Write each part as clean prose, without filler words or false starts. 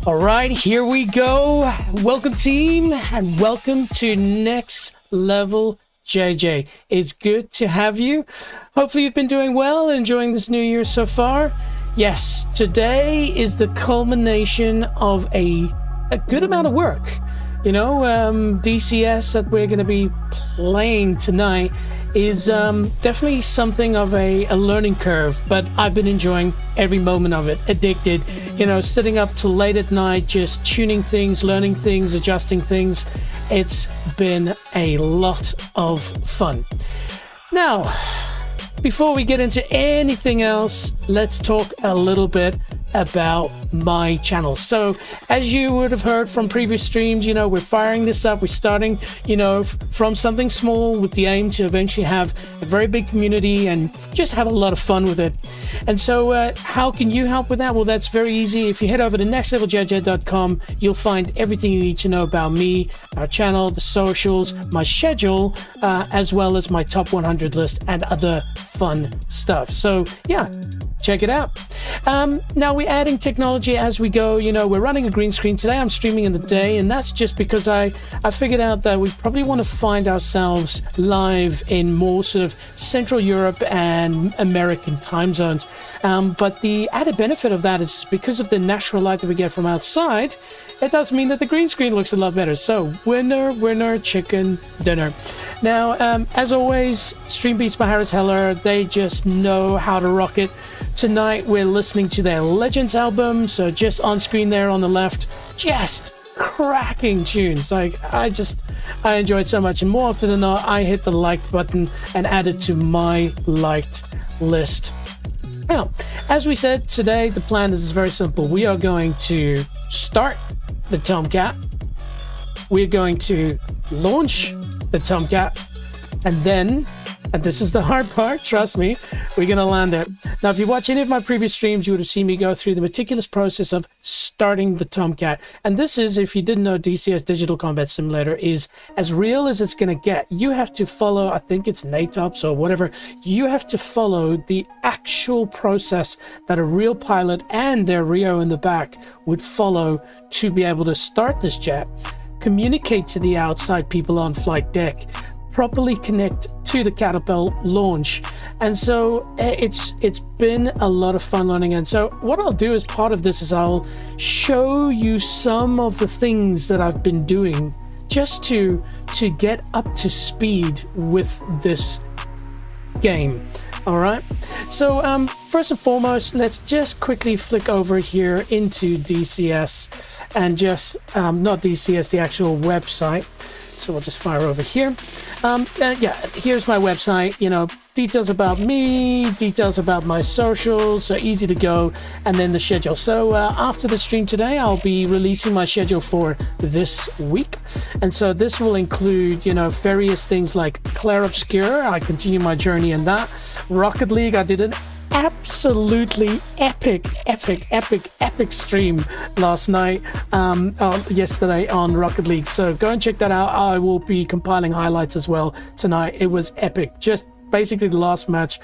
All right, here we go. Welcome, team, and welcome to Next Level JJ. It's good to have you. Hopefully you've been doing well, enjoying this new year so far. Yes, today is the culmination of a good amount of work. You know, DCS that we're going to be playing tonight is definitely something of a learning curve, but I've been enjoying every moment of it. Addicted, you know, sitting up till late at night, just tuning things, learning things, adjusting things. It's been a lot of fun. Now, before we get into anything else, let's talk a little bit about my channel. So as you would have heard from previous streams, you know, we're firing this up. We're starting, you know, from something small with the aim to eventually have a very big community and just have a lot of fun with it. And so how can you help with that? Well, that's very easy. If you head over to nextleveljj.com, you'll find everything you need to know about me, our channel, the socials, my schedule, as well as my top 100 list and other fun stuff. So yeah, check it out. Now we're adding technology as we go. You know, we're running a green screen today. I'm streaming in the day, and that's just because I figured out that we probably want to find ourselves live in more sort of Central Europe and American time zones. But the added benefit of that is because of the natural light that we get from outside, it does mean that the green screen looks a lot better. So winner, chicken dinner. Now, as always, Stream Beats by Harris Heller, they just know how to rock it. Tonight, we're listening to their Legends album. So just on screen there on the left, just cracking tunes. Like, I enjoy it so much. And more often than not, I hit the like button and add it to my liked list. Now, as we said, today, the plan is very simple. We are going to start the Tomcat. We're going to launch the Tomcat, and then, and this is the hard part, trust me, we're going to land it. Now, if you watch any of my previous streams, you would have seen me go through the meticulous process of starting the Tomcat. And this is, if you didn't know, DCS Digital Combat Simulator is as real as it's going to get. You have to follow, I think it's NATOPS or whatever, you have to follow the actual process that a real pilot and their Rio in the back would follow to be able to start this jet, communicate to the outside people on flight deck, properly connect to the catapult, launch. And so it's been a lot of fun learning. And so what I'll do as part of this is I'll show you some of the things that I've been doing just to get up to speed with this game. All right, so first and foremost, let's just quickly flick over here into DCS and just not DCS, the actual website. So we'll just fire over here. Yeah, here's my website. You know, details about me, details about my socials, so easy to go, and then the schedule. So after the stream today, I'll be releasing my schedule for this week. And so this will include, you know, various things like Clair Obscure. I continue my journey in that. Rocket League, I did an absolutely epic stream last night, yesterday on Rocket League. So go and check that out. I will be compiling highlights as well tonight. It was epic. Just basically the last match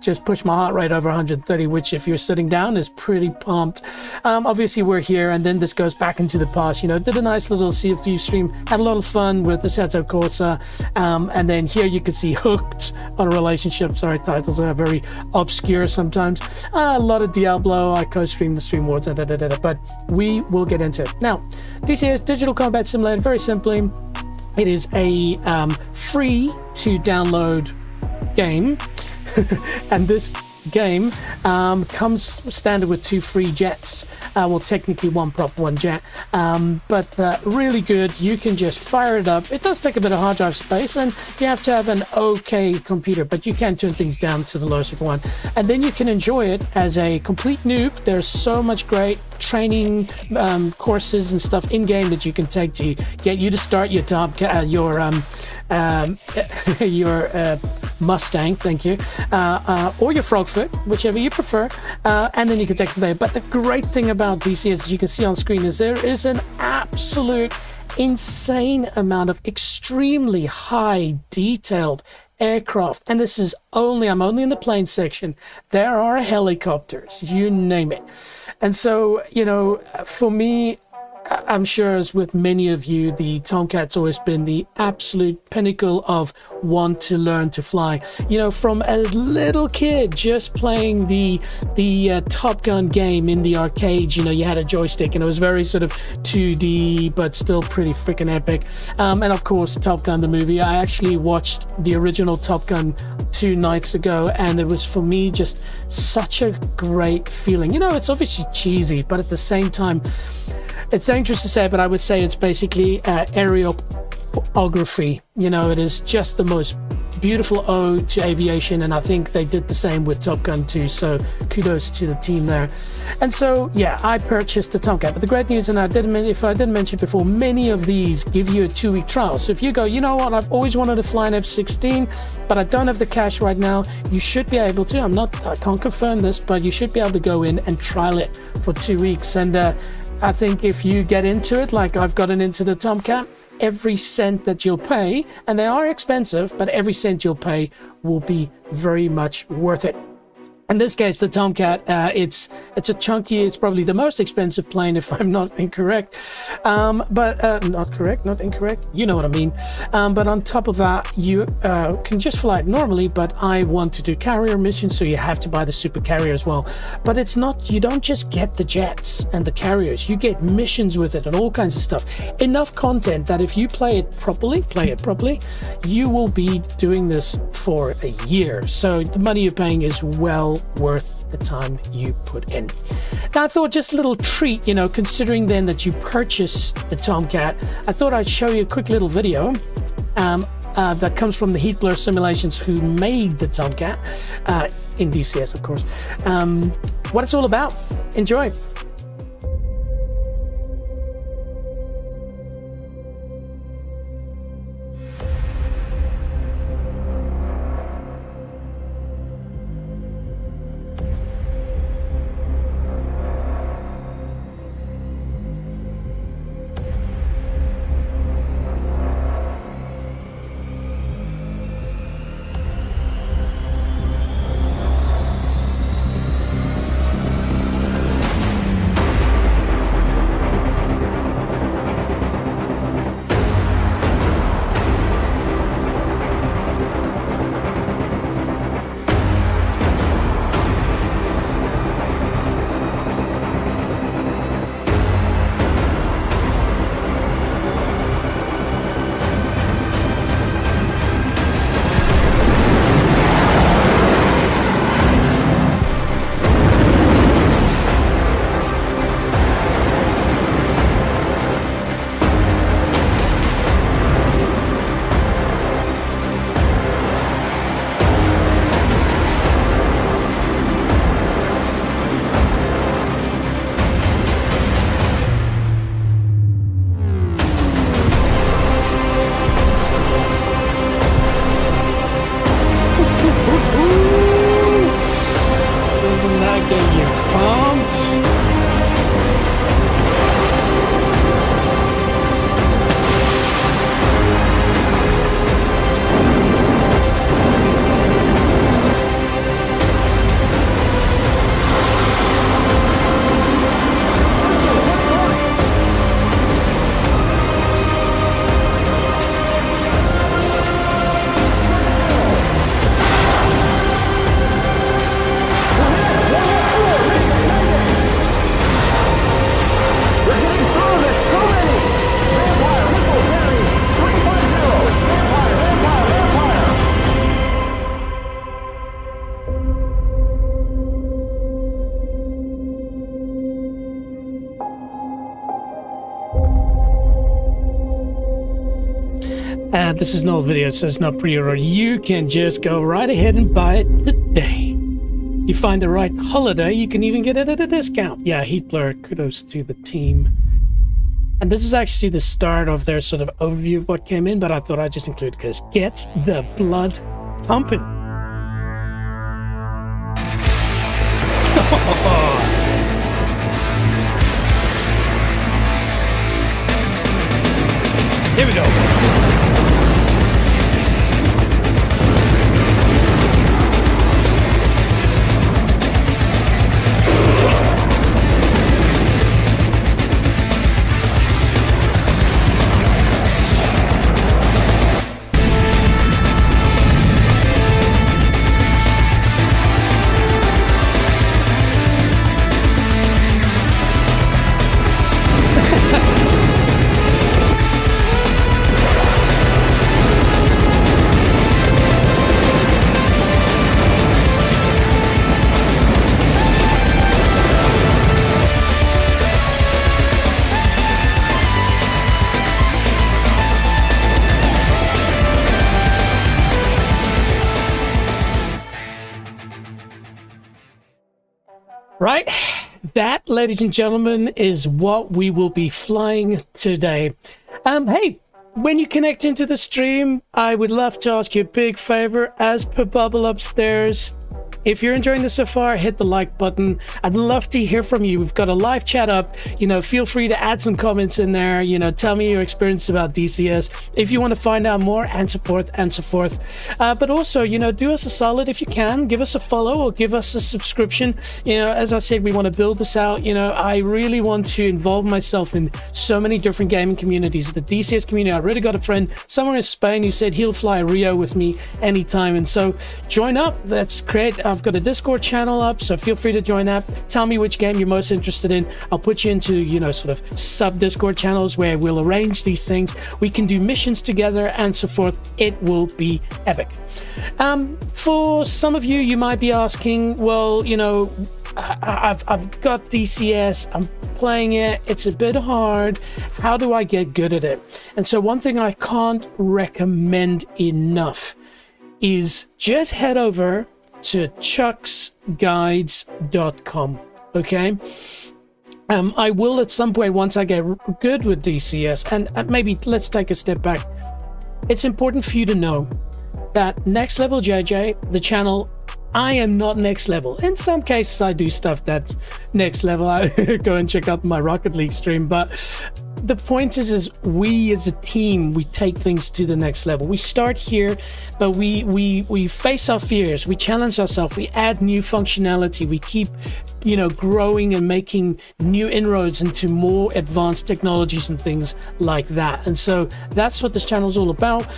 just pushed my heart rate over 130, which if you're sitting down is pretty pumped. Obviously we're here, and then this goes back into the past. You know, did a nice little Sea of Thieves stream, had a lot of fun with the Assetto Corsa, and then here you can see Hooked on a relationship. Sorry, titles are very obscure sometimes. A lot of Diablo. I co-streamed the Stream Wars, but we will get into it. Now, DCS Digital Combat Simulator, very simply, it is a free to download game. And this game comes standard with 2 free jets, well, technically 1 prop, 1 jet, but really good. You can just fire it up. It does take a bit of hard drive space, and you have to have an okay computer, but you can turn things down to the lowest if you want, and then you can enjoy it as a complete noob. There's so much great training courses and stuff in game that you can take to get you to start your your Mustang, thank you, or your Frogfoot, whichever you prefer, and then you can take it from there. But the great thing about DCS, as you can see on screen, is there is an absolute insane amount of extremely high detailed aircraft, and this is I'm only in the plane section. There are helicopters, you name it. And so, you know, for me, I'm sure as with many of you, the Tomcat's always been the absolute pinnacle of want to learn to fly. You know, from a little kid just playing the Top Gun game in the arcade, you know, you had a joystick and it was very sort of 2D, but still pretty freaking epic. And of course, Top Gun, the movie. I actually watched the original Top Gun 2 nights ago, and it was for me just such a great feeling. You know, it's obviously cheesy, but at the same time, it's dangerous to say, but I would say it's basically aeriography. You know, it is just the most beautiful ode to aviation, and I think they did the same with Top Gun 2, so kudos to the team there. And so, yeah, I purchased the Tomcat, but the great news, and if I didn't mention before, many of these give you a 2-week trial. So if you go, you know what, I've always wanted to fly an F-16, but I don't have the cash right now, you should be able to. I can't confirm this, but you should be able to go in and trial it for 2 weeks. And I think if you get into it, like I've gotten into the Tomcat, every cent that you'll pay, and they are expensive, but every cent you'll pay will be very much worth it. In this case, the Tomcat, it's a chunky, it's probably the most expensive plane if I'm not incorrect, not incorrect, you know what I mean. But on top of that, you can just fly it normally, but I want to do carrier missions, so you have to buy the super carrier as well. But it's not, you don't just get the jets and the carriers, you get missions with it and all kinds of stuff. Enough content that if you play it properly, you will be doing this for a year. So the money you're paying is well worth the time you put in. Now I thought just a little treat, you know, considering then that you purchase the Tomcat, I thought I'd show you a quick little video that comes from the Heat Blur Simulations, who made the Tomcat in DCS, of course. What it's all about. Enjoy. This is an old video, so it's not pre-order. You can just go right ahead and buy it today. You find the right holiday, you can even get it at a discount. Yeah, Heat Blur, kudos to the team. And this is actually the start of their sort of overview of what came in, but I thought I'd just include because get the blood pumping. Here we go. Right, that, ladies and gentlemen, is what we will be flying today. Hey, when you connect into the stream, I would love to ask you a big favor. As per Bubble upstairs, if you're enjoying this so far, hit the like button. I'd love to hear from you. We've got a live chat up. Feel free to add some comments in there. Tell me your experience about DCS. If you want to find out more, and so forth, and so forth. But also, do us a solid if you can. Give us a follow or give us a subscription. As I said, we want to build this out. I really want to involve myself in so many different gaming communities. The DCS community, I already got a friend somewhere in Spain who said he'll fly Rio with me anytime. And so join up. Let's create... I've got a Discord channel up, so feel free to join that. Tell me which game you're most interested in. I'll put you into, sort of sub Discord channels where we'll arrange these things. We can do missions together and so forth. It will be epic. For some of you, you might be asking, well, I've got DCS. I'm playing it. It's a bit hard. How do I get good at it? And so one thing I can't recommend enough is just head over to chucksguides.com. okay. I will at some point, once I get good with DCS, and maybe let's take a step back. It's important for you to know that Next Level JJ, the channel, I am not next level. In some cases I do stuff that's next level. I go and check out my Rocket League stream, but the point is we as a team, we take things to the next level. We start here, but we face our fears, we challenge ourselves, we add new functionality, we keep growing and making new inroads into more advanced technologies and things like that. And so that's what this channel is all about.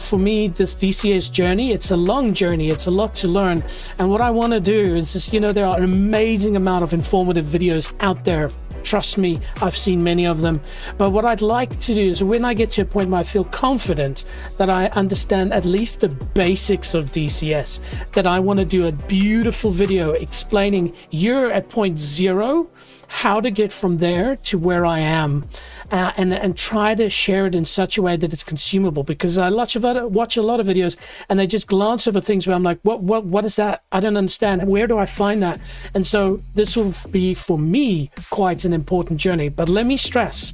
For me, this DCS journey, it's a long journey, it's a lot to learn. And what I want to do is just, there are an amazing amount of informative videos out there. Trust me, I've seen many of them. But what I'd like to do is when I get to a point where I feel confident that I understand at least the basics of DCS, that I want to do a beautiful video explaining you're at point zero, how to get from there to where I am, and try to share it in such a way that it's consumable, because I watch a lot of videos and they just glance over things where I'm like, what is that? I don't understand. Where do I find that? And so this will be for me quite an important journey. But let me stress,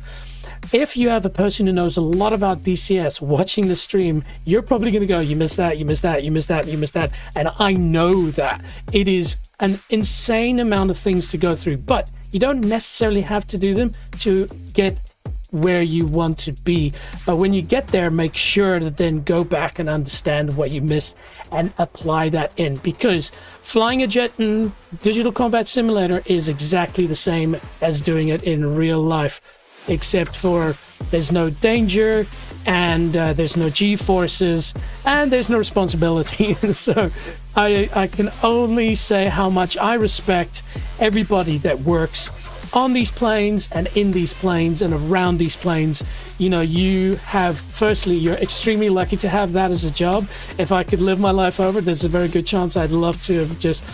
if you have a person who knows a lot about DCS watching the stream, you're probably going to go, you missed that, you missed that, you missed that, you missed that. And I know that it is an insane amount of things to go through, but you don't necessarily have to do them to get where you want to be. But when you get there, make sure to then go back and understand what you missed and apply that in, because flying a jet in Digital Combat Simulator is exactly the same as doing it in real life, except for there's no danger and there's no G-forces and there's no responsibility. So I can only say how much I respect everybody that works on these planes and in these planes and around these planes. You have, firstly, you're extremely lucky to have that as a job. If I could live my life over, there's a very good chance I'd love to have just,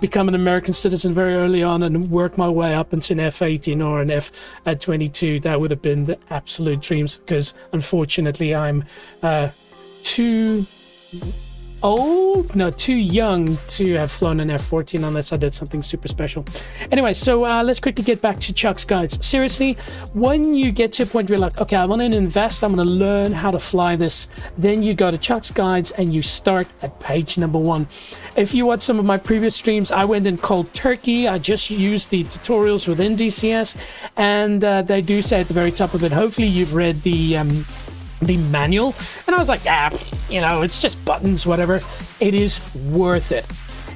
become an American citizen very early on and work my way up into an F-18 or an F-22. That would have been the absolute dreams, because unfortunately I'm too young to have flown an F-14 unless I did something super special. Anyway, so let's quickly get back to Chuck's Guides. Seriously, when you get to a point where you're like, okay, I want to invest, I'm going to learn how to fly this, then you go to Chuck's Guides and you start at page number 1. If you watch some of my previous streams, I went in cold turkey. I just used the tutorials within DCS, and they do say at the very top of it, hopefully you've read the manual. And I was like, it's just buttons, whatever. It is worth it.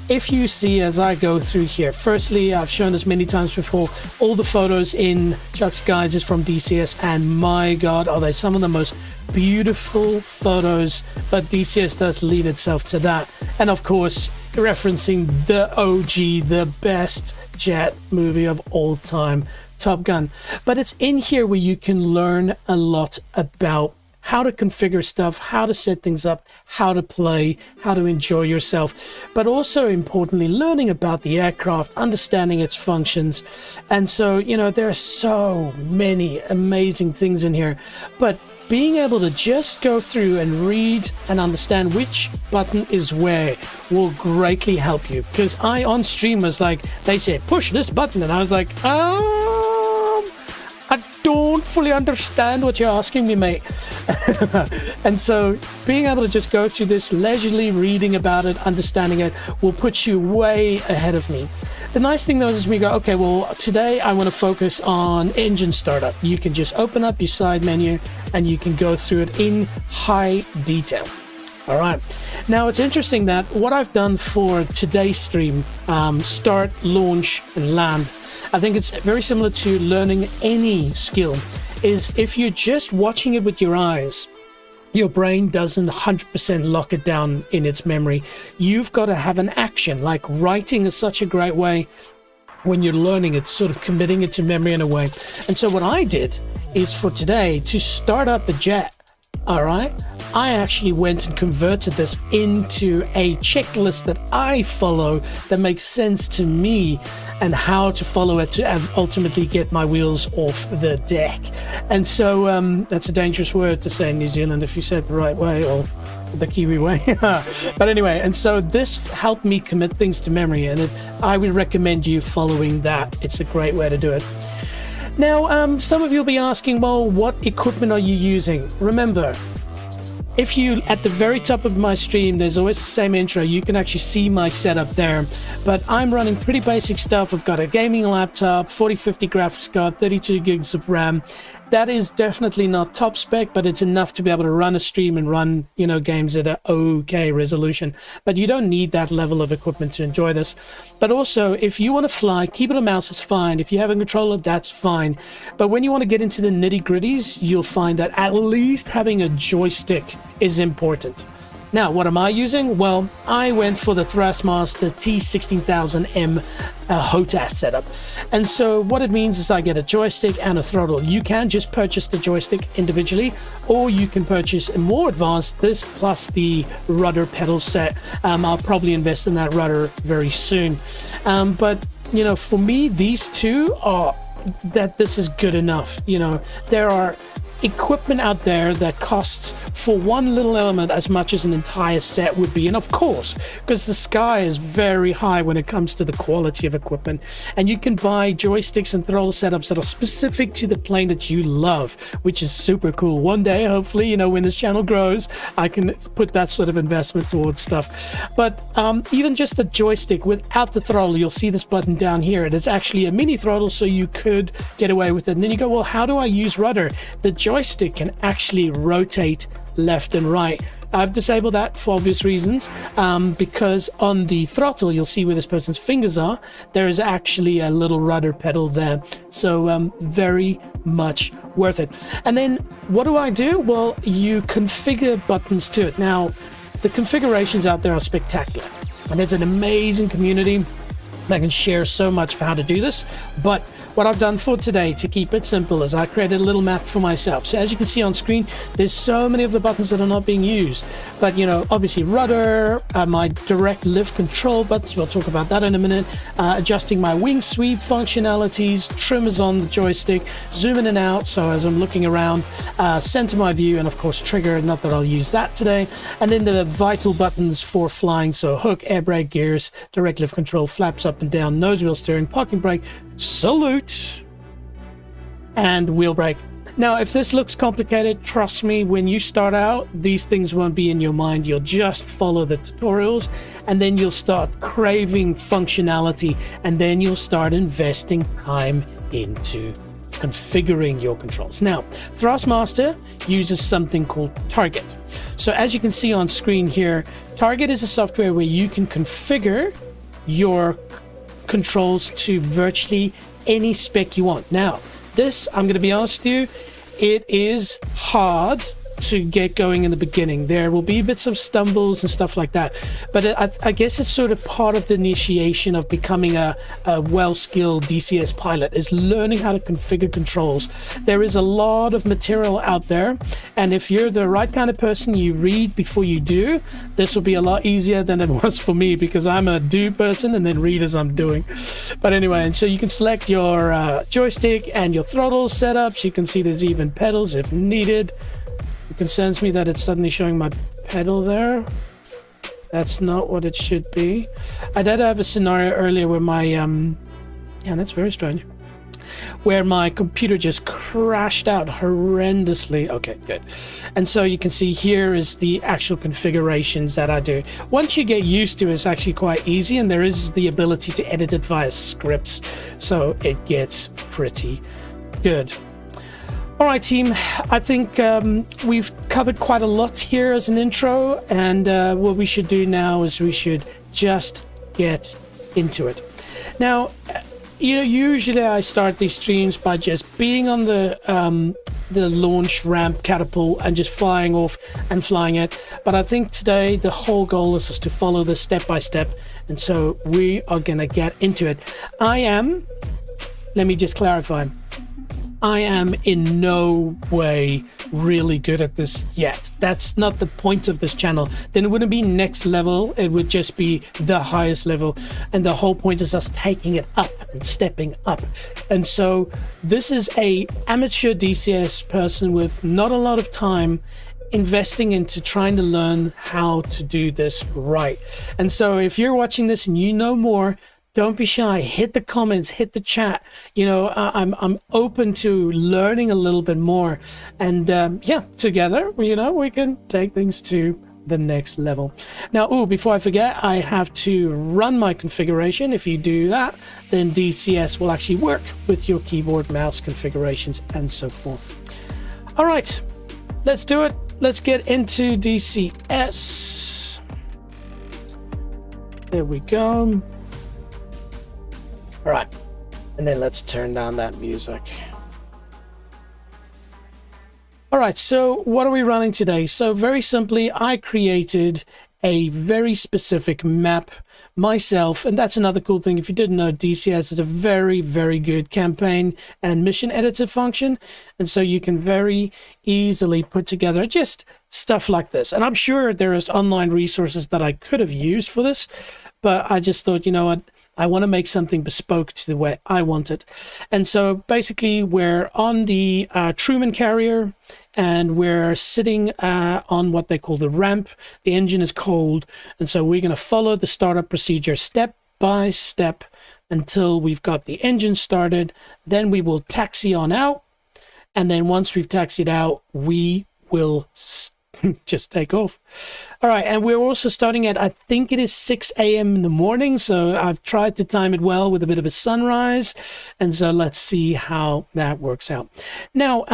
If you see as I go through here, firstly, I've shown this many times before, all the photos in Chuck's Guides is from DCS, and my God, are they some of the most beautiful photos. But DCS does lead itself to that. And of course, referencing the OG, the best jet movie of all time, Top Gun. But it's in here where you can learn a lot about how to configure stuff, how to set things up, how to play, how to enjoy yourself, but also importantly, learning about the aircraft, understanding its functions. And so, there are so many amazing things in here. But being able to just go through and read and understand which button is where will greatly help you. Because I on stream was like, they said push this button, and I was like, I don't fully understand what you're asking me, mate. And so being able to just go through this leisurely, reading about it, understanding it, will put you way ahead of me. The nice thing though is we go, okay, well, today I want to focus on engine startup. You can just open up your side menu and you can go through it in high detail. All right. Now, it's interesting that what I've done for today's stream, start, launch, and land, I think it's very similar to learning any skill, is if you're just watching it with your eyes, your brain doesn't 100% lock it down in its memory. You've got to have an action. Like writing is such a great way when you're learning it, sort of committing it to memory in a way. And so what I did is for today to start up a jet. All right, I actually went and converted this into a checklist that I follow that makes sense to me and how to follow it to ultimately get my wheels off the deck. And so that's a dangerous word to say in New Zealand if you say it the right way or the Kiwi way. But anyway, and so this helped me commit things to memory, and I would recommend you following that. It's a great way to do it. Now, some of you will be asking, well, what equipment are you using? Remember, if you, at the very top of my stream, there's always the same intro. You can actually see my setup there, but I'm running pretty basic stuff. I've got a gaming laptop, 4050 graphics card, 32 gigs of RAM. That is definitely not top spec, but it's enough to be able to run a stream and run, you know, games at an okay resolution. But you don't need that level of equipment to enjoy this. But also, if you want to fly, keyboard and mouse is fine. If you have a controller, that's fine. But when you want to get into the nitty-gritties, you'll find that at least having a joystick is important. Now, what am I using? Well, I went for the Thrustmaster T16000M HOTAS setup. And so what it means is I get a joystick and a throttle. You can just purchase the joystick individually, or you can purchase a more advanced, this plus the rudder pedal set. I'll probably invest in that rudder very soon. But, you know, for me, these two are that this is good enough. You know, there are equipment out there that costs for one little element as much as an entire set would be, and of course, because the sky is very high when it comes to the quality of equipment, and you can buy joysticks and throttle setups that are specific to the plane that you love, which is super cool. One day, hopefully, you know, when this channel grows, I can put that sort of investment towards stuff. But even just the joystick without the throttle, you'll see this button down here. It is actually a mini throttle, so you could get away with it. And then you go, well, how do I use rudder? The joystick can actually rotate left and right. I've disabled that for obvious reasons, because on the throttle, you'll see where this person's fingers are, there is actually a little rudder pedal there. So very much worth it. And then what do? Well, you configure buttons to it. Now, the configurations out there are spectacular, and there's an amazing community that can share so much for how to do this. But what I've done for today to keep it simple is I created a little map for myself. So as you can see on screen, there's so many of the buttons that are not being used. But, you know, obviously rudder, my direct lift control buttons, we'll talk about that in a minute, adjusting my wing sweep functionalities, trimmers on the joystick, zoom in and out, so as I'm looking around, center my view, and of course trigger, not that I'll use that today. And then the vital buttons for flying, so hook, air brake, gears, direct lift control, flaps up and down, nose wheel steering, parking brake, salute, and wheel brake. Now, if this looks complicated, trust me, when you start out, these things won't be in your mind. You'll just follow the tutorials, and then you'll start craving functionality, and then you'll start investing time into configuring your controls. Now, Thrustmaster uses something called Target. So as you can see on screen here, Target is a software where you can configure your controls to virtually any spec you want. Now, this, I'm going to be honest with you, it is hard to get going in the beginning. There will be bits of stumbles and stuff like that, but I guess it's sort of part of the initiation of becoming a well-skilled DCS pilot, is learning how to configure controls. There is a lot of material out there, and if you're the right kind of person, you read before you do, this will be a lot easier than it was for me, because I'm a do person and then read as I'm doing. But anyway, and so you can select your joystick and your throttle setups. You can see there's even pedals if needed. It concerns me that it's suddenly showing my pedal there. That's not what it should be. I did have a scenario earlier where my yeah, that's very strange, where my computer just crashed out horrendously. Okay, good. And so you can see here is the actual configurations that I do. Once you get used to it, it's actually quite easy, and there is the ability to edit it via scripts, so it gets pretty good. All right, team, I think we've covered quite a lot here as an intro, and what we should do now is we should just get into it. Now, you know, usually I start these streams by just being on the launch ramp catapult and just flying off and flying it. But I think today the whole goal is to follow this step by step. And so we are going to get into it. Let me just clarify. I am in no way really good at this yet. That's not the point of this channel. Then it wouldn't be next level. It would just be the highest level. And the whole point is us taking it up and stepping up. And so this is a amateur DCS person with not a lot of time investing into trying to learn how to do this right. And so if you're watching this and you know more, don't be shy. Hit the comments, hit the chat. You know, I'm open to learning a little bit more, and yeah, together, you know, we can take things to the next level. Now, before I forget, I have to run my configuration. If you do that, then DCS will actually work with your keyboard, mouse configurations, and so forth. All right, let's do it. Let's get into DCS. There we go. All right, and then let's turn down that music. All right, so what are we running today? So very simply, I created a very specific map myself, and that's another cool thing. If you didn't know, DCS is a very, very good campaign and mission editor function, and so you can very easily put together just stuff like this. And I'm sure there is online resources that I could have used for this, but I just thought, you know what, I want to make something bespoke to the way I want it. And so basically we're on the Truman carrier, and we're sitting on what they call the ramp. The engine is cold, and so we're going to follow the startup procedure step by step until we've got the engine started. Then we will taxi on out, and then once we've taxied out, we will just take off. All right, and we're also starting at, I think it is 6 a.m. in the morning, so I've tried to time it well with a bit of a sunrise, and so let's see how that works out. Now,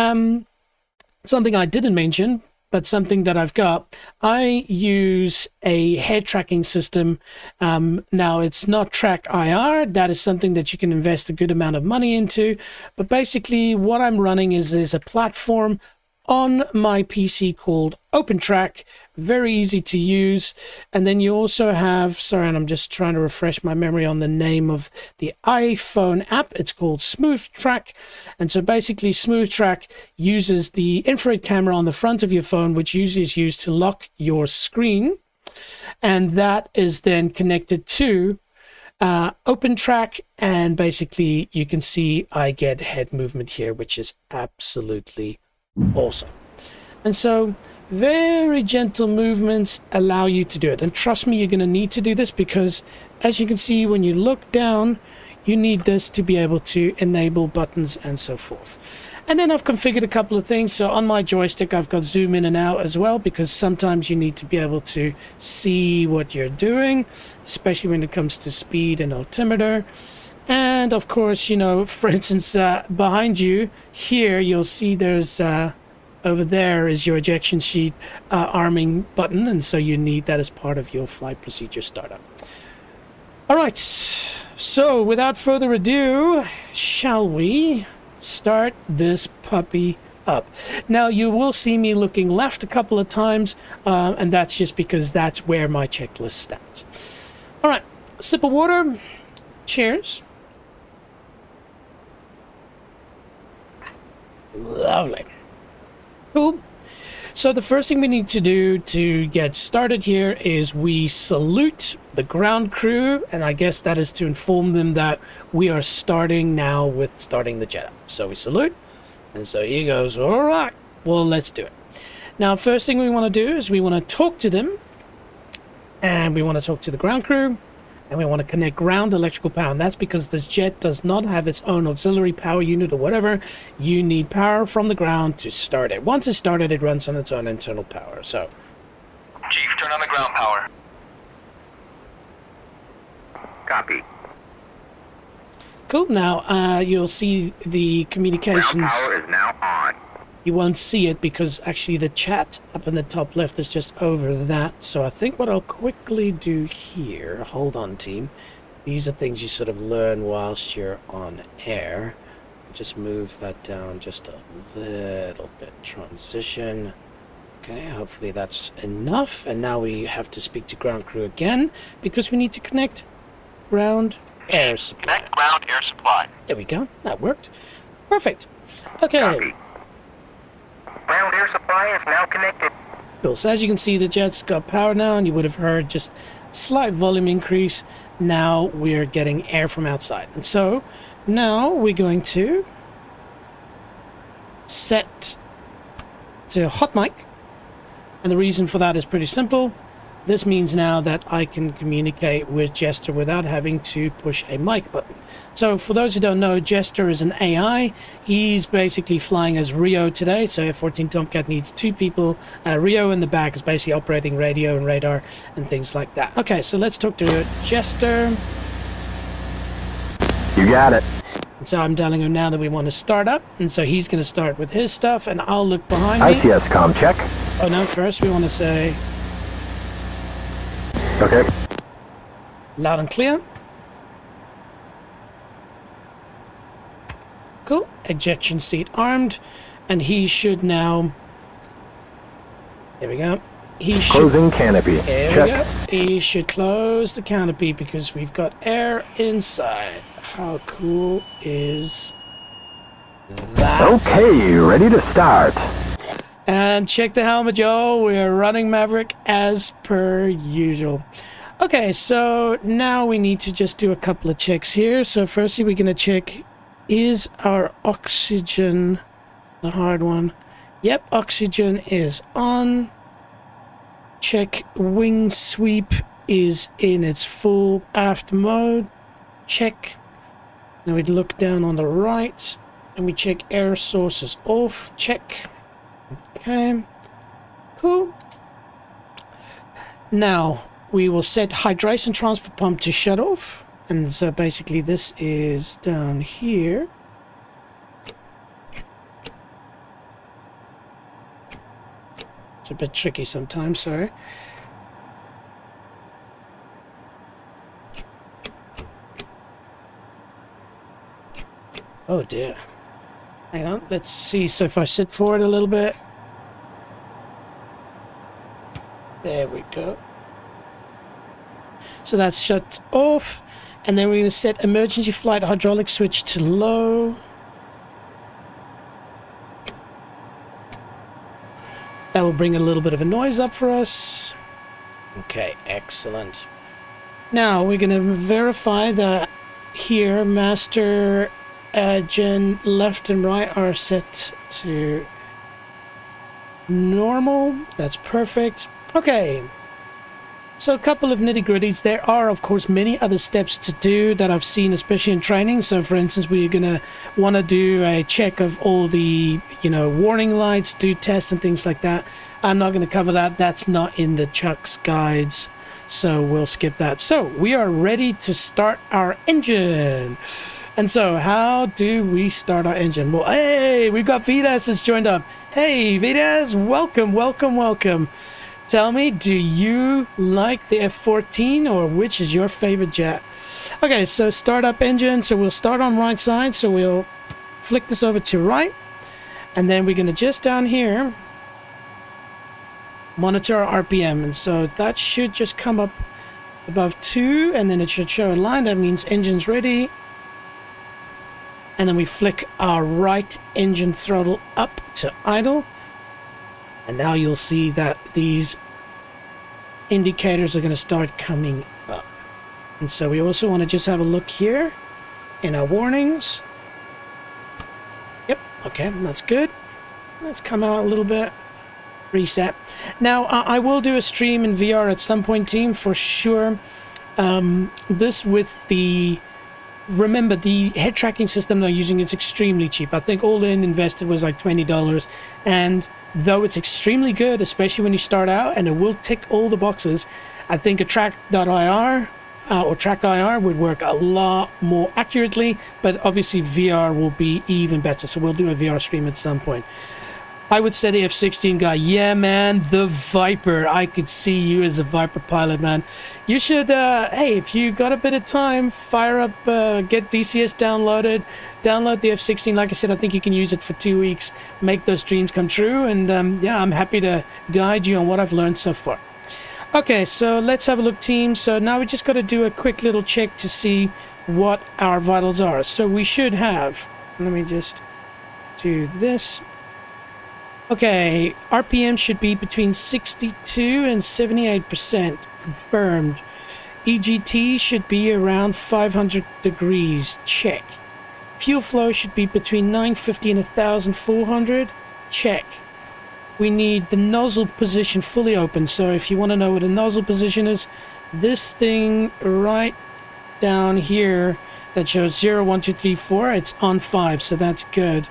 something I didn't mention, but something that I've got, I use a head tracking system. Now, it's not Track IR. That is something that you can invest a good amount of money into, but basically what I'm running is a platform on my PC called OpenTrack, very easy to use. And then you also have, sorry, and I'm just trying to refresh my memory on the name of the iPhone app. It's called SmoothTrack. And so basically SmoothTrack uses the infrared camera on the front of your phone, which usually is used to lock your screen. And that is then connected to OpenTrack, and basically you can see I get head movement here, which is absolutely awesome. And so very gentle movements allow you to do it, and trust me, you're going to need to do this, because as you can see when you look down, you need this to be able to enable buttons and so forth. And then I've configured a couple of things. So on my joystick I've got zoom in and out as well, because sometimes you need to be able to see what you're doing, especially when it comes to speed and altimeter. And of course, you know, for instance, behind you here, you'll see there's over there is your ejection sheet arming button. And so you need that as part of your flight procedure startup. All right. So without further ado, shall we start this puppy up? Now, you will see me looking left a couple of times, and that's just because that's where my checklist stands. All right. Sip of water. Cheers. Lovely. Cool. So the first thing we need to do to get started here is we salute the ground crew, and I guess that is to inform them that we are starting now with starting the jet up. So we salute, and so he goes, all right, well, let's do it. Now, first thing we want to do is we want to talk to them, and we want to talk to the ground crew, and we want to connect ground electrical power. And that's because this jet does not have its own auxiliary power unit or whatever. You need power from the ground to start it. Once it's started, it runs on its own internal power. So, Chief, turn on the ground power. Copy. cool. Now, you'll see the communications. Ground power is now on. You won't see it because actually the chat up in the top left is just over that. So I think what I'll quickly do here, hold on team, these are things you sort of learn whilst you're on air. Just move that down just a little bit, transition. Okay, hopefully that's enough. And now we have to speak to ground crew again because we need to connect ground air supply. Connect ground air supply. There we go, that worked. Perfect. Okay. Copy. Ground air supply is now connected. Cool. So as you can see, the jet's got power now, and you would have heard just a slight volume increase. Now we're getting air from outside. And so now we're going to set to hot mic. And the reason for that is pretty simple. This means now that I can communicate with Jester without having to push a mic button. So for those who don't know, Jester is an AI. He's basically flying as Rio today. So F-14 Tomcat needs 2 people. Rio in the back is basically operating radio and radar and things like that. Okay, so let's talk to Jester. You got it. And so I'm telling him now that we want to start up. And so he's going to start with his stuff, and I'll look behind me. ICS comm check. Oh no, first we want to say... Okay. Loud and clear. Cool. Ejection seat armed. And he should now... There we go. He should... Closing canopy. There Check. we go. He should close the canopy because we've got air inside. How cool is that? Okay, ready to start. And check the helmet, y'all. We're running Maverick as per usual. Okay, so now we need to just do a couple of checks here. So firstly, we're going to check, is our oxygen the hard one? Yep, oxygen is on. Check wing sweep is in its full aft mode. Check. Now we look down on the right and we check air sources off. Check. Okay, cool. Now we will set hydration transfer pump to shut off, and so basically this is down here. It's a bit tricky sometimes, sorry. Oh dear. Hang on, let's see. So if I sit forward a little bit. There we go. So that's shut off. And then we're going to set emergency flight hydraulic switch to low. That will bring a little bit of a noise up for us. Okay, excellent. Now we're going to verify that here master gen left and right are set to normal. That's perfect. Okay, so a couple of nitty-gritties. There are of course many other steps to do that I've seen, especially in training. So for instance, we're gonna want to do a check of all the warning lights, do tests and things like that. I'm not going to cover that. That's not in the Chuck's guides, so we'll skip that. So we are ready to start our engine. And so how do we start our engine? Well, hey, we've got Vidas has joined up. Hey, Vidas, welcome, welcome, welcome. Tell me, do you like the F-14 or which is your favorite jet? Okay, so start up engine. So we'll start on right side. So we'll flick this over to right. And then we're going to just down here monitor our RPM. And so that should just come up above 2. And then it should show a line. That means engine's ready. And then we flick our right engine throttle up to idle. And now you'll see that these indicators are going to start coming up. And so we also want to just have a look here in our warnings. Yep, okay, that's good. Let's come out a little bit. reset. Now, I will do a stream in VR at some point, team, for sure. This with the... Remember, the head tracking system they're using is extremely cheap. I think all in invested was like $20. And though it's extremely good, especially when you start out, and it will tick all the boxes, I think a track.ir or track IR would work a lot more accurately, but obviously VR will be even better. So we'll do a VR stream at some point. I would say the F-16 guy, yeah, man, the Viper. I could see you as a Viper pilot, man. You should, hey, if you got a bit of time, fire up, get DCS downloaded, download the F-16. Like I said, I think you can use it for 2 weeks, make those dreams come true. And yeah, I'm happy to guide you on what I've learned so far. Okay, so let's have a look, team. So now we just got to do a quick little check to see what our vitals are. So we should have, let me just do this. Okay, RPM should be between 62 and 78% confirmed. EGT should be around 500 degrees, check. Fuel flow should be between 950 and 1400, check. We need the nozzle position fully open, so if you want to know what a nozzle position is, this thing right down here that shows 0, 1, 2, 3, 4, it's on 5, so that's good.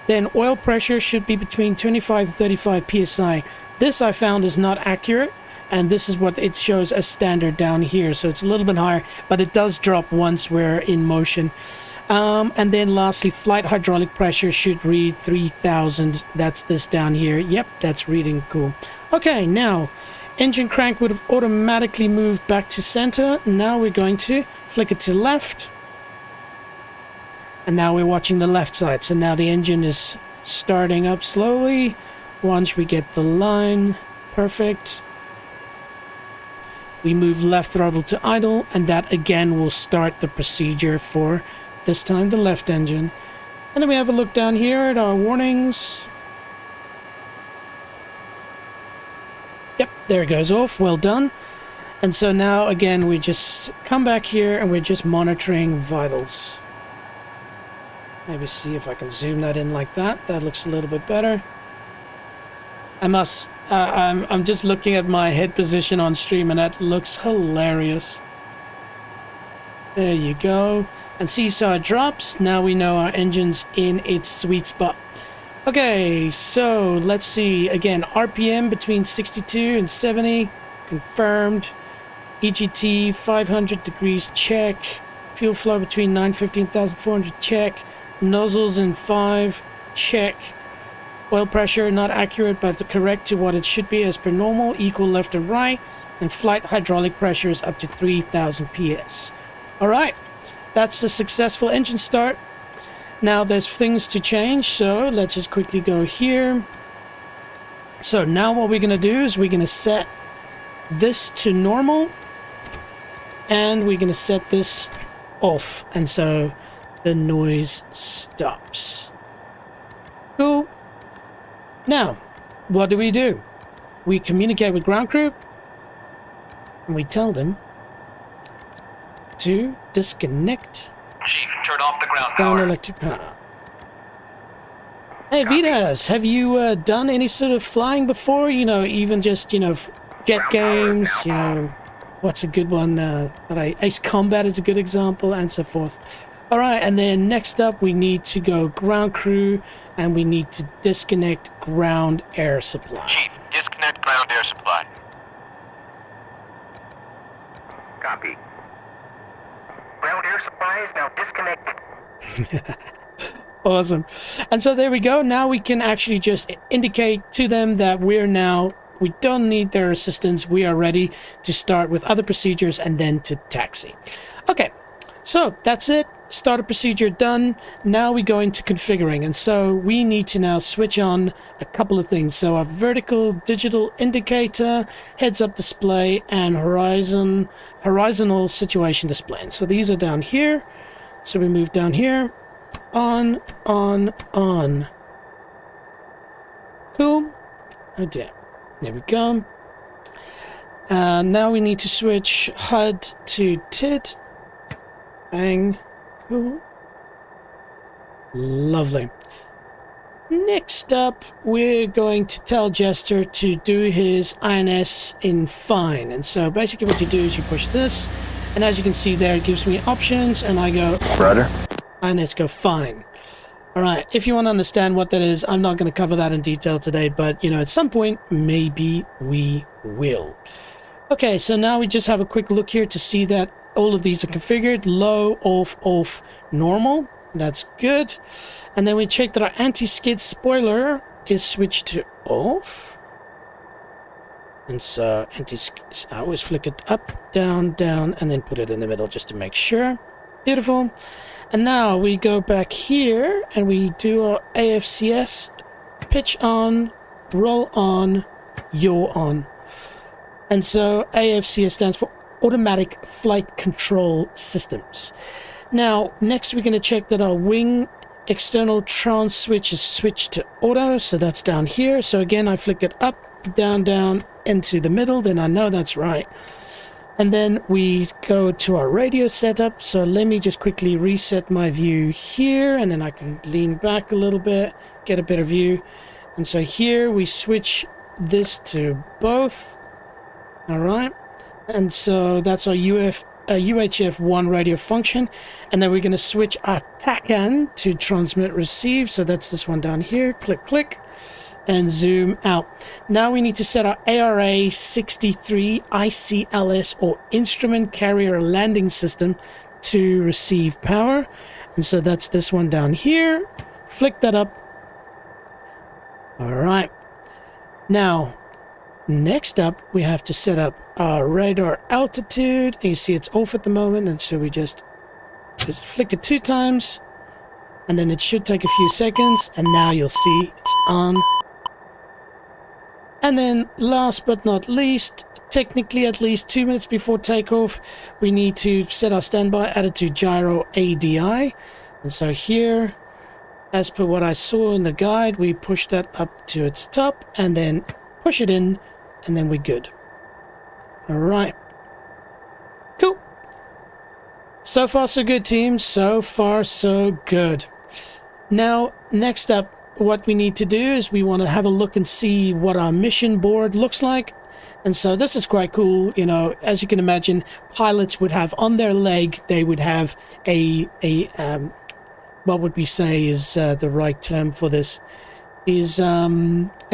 Then oil pressure should be between 25 and 35 psi. This I found is not accurate, and this is what it shows as standard down here. So it's a little bit higher, but it does drop once we're in motion. And then lastly, flight hydraulic pressure should read 3000. That's this down here. Yep, that's reading cool. Okay, now engine crank would have automatically moved back to center. Now we're going to flick it to left. And now we're watching the left side. So now the engine is starting up slowly. Once we get the line perfect, we move left throttle to idle, and that again will start the procedure for this time the left engine. And then we have a look down here at our warnings. Yep, there it goes off. Well done. And so now again we just come back here and we're just monitoring vitals. Maybe see if I can zoom that in like that. That looks a little bit better. I'm just looking at my head position on stream and that looks hilarious. There you go. And see, so it drops. Now we know our engine's in its sweet spot. Okay, so let's see. Again, RPM between 62 and 70. Confirmed. EGT 500 degrees, check. Fuel flow between 950 and 1400, check. Nozzles in 5, check. Oil pressure not accurate but correct to what it should be as per normal, equal left and right. And flight hydraulic pressure is up to 3000 ps. Alright, that's the successful engine start. Now there's things to change, so let's just quickly go here. So now what we're going to do is we're going to set this to normal. And we're going to set this off. And so the noise stops. Cool. Now, what do? We communicate with ground crew and we tell them to disconnect Chief, turn off the ground ground power. electric power. Hey Vitas, have you done any sort of flying before? You know, even just, you know, jet games, you know, what's a good one? Ace Combat is a good example, and so forth. All right, and then next up, we need to go ground crew, and we need to disconnect ground air supply. Chief, disconnect ground air supply. Copy. Ground air supply is now disconnected. Awesome. And so there we go. Now we can actually just indicate to them that we don't need their assistance. We are ready to start with other procedures and then to taxi. Okay, so that's it. Starter procedure done. Now we go into configuring, and so we need to now switch on a couple of things. So our vertical digital indicator, heads-up display, and horizontal situation display. And so these are down here. So we move down here. On. Cool. Oh dear. There we go. Now we need to switch HUD to TID. Bang. Cool. Lovely. Next up, we're going to tell Jester to do his INS in fine. And so basically what you do is you push this, and as you can see there, it gives me options, and I go, Rudder. INS go fine. All right, if you want to understand what that is, I'm not going to cover that in detail today, but, you know, at some point, maybe we will. Okay, so now we just have a quick look here to see that all of these are configured. Low, off, normal. That's good. And then we check that our anti-skid spoiler is switched to off. And so I always flick it up, down, and then put it in the middle just to make sure. Beautiful. And now we go back here and we do our AFCS, pitch on, roll on, yaw on. And so AFCS stands for Automatic Flight Control Systems. Now, next we're going to check that our wing external trans switch is switched to auto. So that's down here. So again, I flick it up, down, into the middle. Then I know that's right. And then we go to our radio setup. So let me just quickly reset my view here, and then I can lean back a little bit, get a better view. And so here we switch this to both. All right. And so that's our UHF-1 radio function. And then we're going to switch our TACAN to transmit receive. So that's this one down here. Click. And zoom out. Now we need to set our ARA 63 ICLS or Instrument Carrier Landing System to receive power. And so that's this one down here. Flick that up. All right. Now, next up, we have to set up our radar altitude. And you see it's off at the moment. And so we just flick it 2 times. And then it should take a few seconds. And now you'll see it's on. And then last but not least, technically at least 2 minutes before takeoff, we need to set our standby attitude gyro ADI. And so here, as per what I saw in the guide, we push that up to its top and then push it in, and then we're good. All right. Cool. So far, so good, team. So far, so good. Now, next up, what we need to do is we want to have a look and see what our mission board looks like. And so this is quite cool. You know, as you can imagine, pilots would have on their leg, they would have a what would we say is the right term for this is a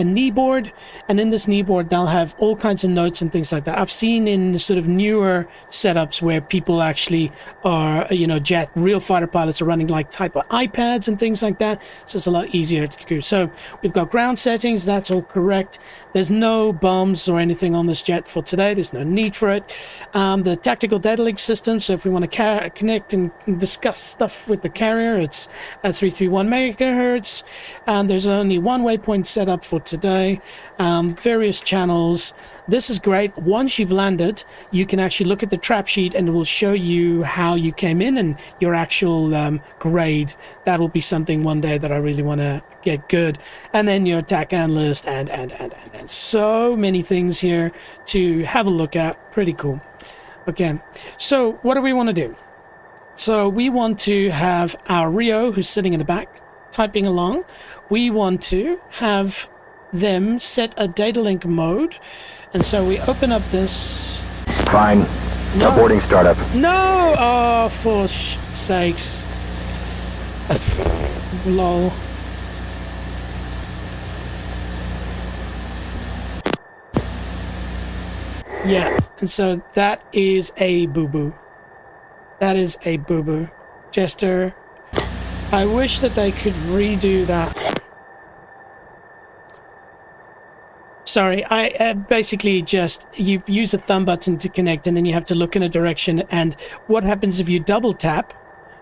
knee board, and in this knee board they'll have all kinds of notes and things like that. I've seen in sort of newer setups where people actually are, you know, real fighter pilots are running like type of iPads and things like that, so it's a lot easier to do. So we've got ground settings, that's all correct. There's no bombs or anything on this jet for today, there's no need for it. The tactical data link system, so if we want to connect and discuss stuff with the carrier, it's at 331 megahertz. There's only one waypoint set up for today, various channels. This is great. Once you've landed, you can actually look at the trap sheet and it will show you how you came in and your actual grade. That will be something one day that I really want to get good. And then your attack analyst and so many things here to have a look at. Pretty cool. Okay, so what do we want to do? So we want to have our Rio, who's sitting in the back, typing along. We want to have them set a data link mode, and so we open up this. Fine. No. Aborting startup. No! Oh, for sakes. Lol. Yeah, and so that is a boo-boo. That is a boo-boo. Jester, I wish that they could redo that. Sorry, I basically just, you use a thumb button to connect and then you have to look in a direction, and what happens if you double tap?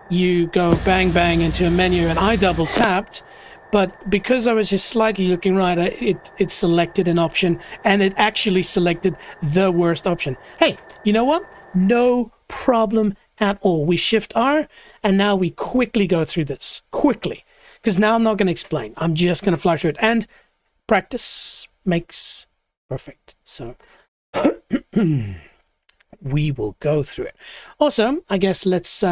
You go bang bang into a menu, and I double tapped, but because I was just slightly looking right, it selected an option, and it actually selected the worst option. Hey, you know what? No problem at all. We shift R, and now we quickly go through this. Quickly. Because now I'm not going to explain. I'm just going to fly through it. And practice makes perfect. So we will go through it. Also, I guess let's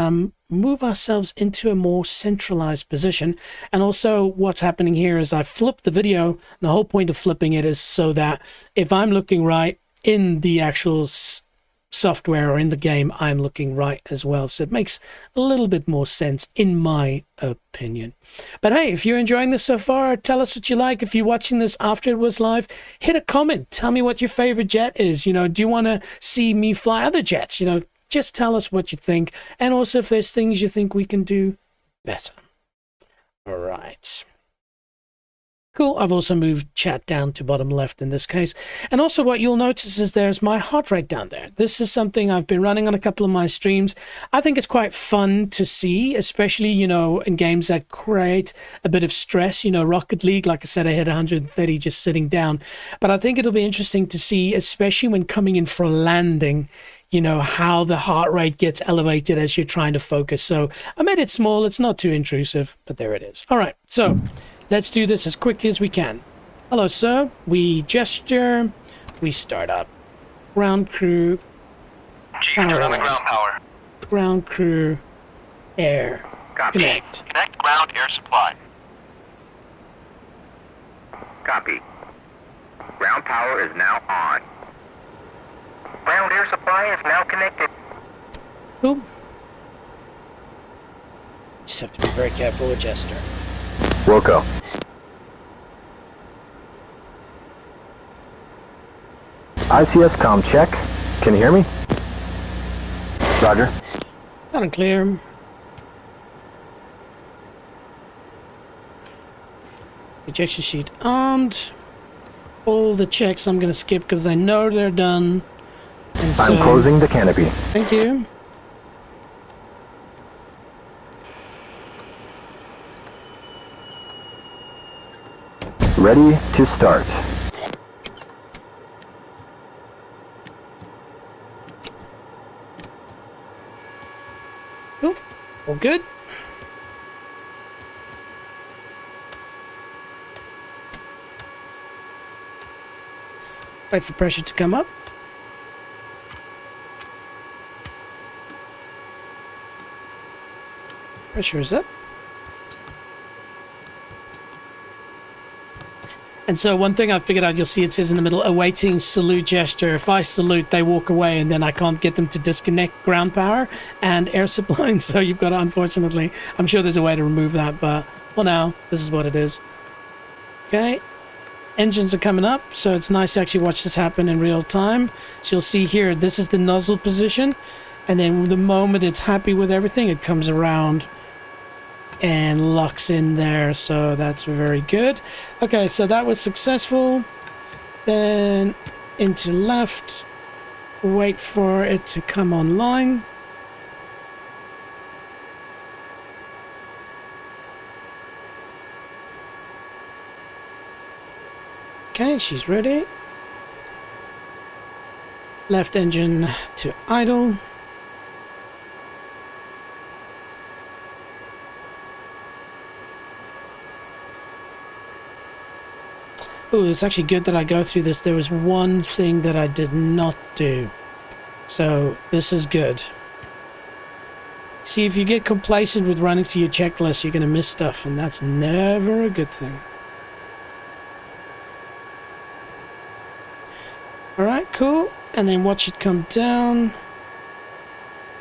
move ourselves into a more centralized position. And also what's happening here is I flipped the video. And the whole point of flipping it is so that if I'm looking right in the actual software or in the game, I'm looking right as well. So it makes a little bit more sense in my opinion. But hey, if you're enjoying this so far, tell us what you like. If you're watching this after it was live, hit a comment. Tell me what your favorite jet is. You know, do you want to see me fly other jets? You know, just tell us what you think. And also if there's things you think we can do better. All right. Cool. I've also moved chat down to bottom left in this case. And also what you'll notice is there's my heart rate down there. This is something I've been running on a couple of my streams. I think it's quite fun to see, especially, you know, in games that create a bit of stress. You know, Rocket League, like I said, I hit 130 just sitting down. But I think it'll be interesting to see, especially when coming in for a landing, you know, how the heart rate gets elevated as you're trying to focus. So I made it small. It's not too intrusive, but there it is. All right. So let's do this as quickly as we can. Hello, sir. We gesture. We start up. Ground crew. Chief, turn on the ground power. Ground crew. Air. Copy. Connect. Connect ground air supply. Copy. Ground power is now on. Ground air supply is now connected. Boop. Just have to be very careful with gesture. Wilco. ICS comm check. Can you hear me? Roger. Loud and clear. Ejection sheet armed. All the checks I'm going to skip because I know they're done. And I'm closing the canopy. Thank you. Ready to start. Oop. All good. Wait for pressure to come up. Pressure is up. And so one thing I figured out, you'll see it says in the middle, awaiting salute gesture. If I salute, they walk away and then I can't get them to disconnect ground power and air supply. So you've got to, unfortunately, I'm sure there's a way to remove that, but for now, this is what it is. Okay. Engines are coming up, so it's nice to actually watch this happen in real time. So you'll see here, this is the nozzle position. And then the moment it's happy with everything, it comes around and locks in there. So that's very good. Okay, so that was successful. Then into left. Wait for it to come online. Okay, she's ready. Left engine to idle. Oh, it's actually good that I go through this. There was one thing that I did not do. So this is good. See, if you get complacent with running to your checklist, you're going to miss stuff, and that's never a good thing. Alright, cool. And then watch it come down.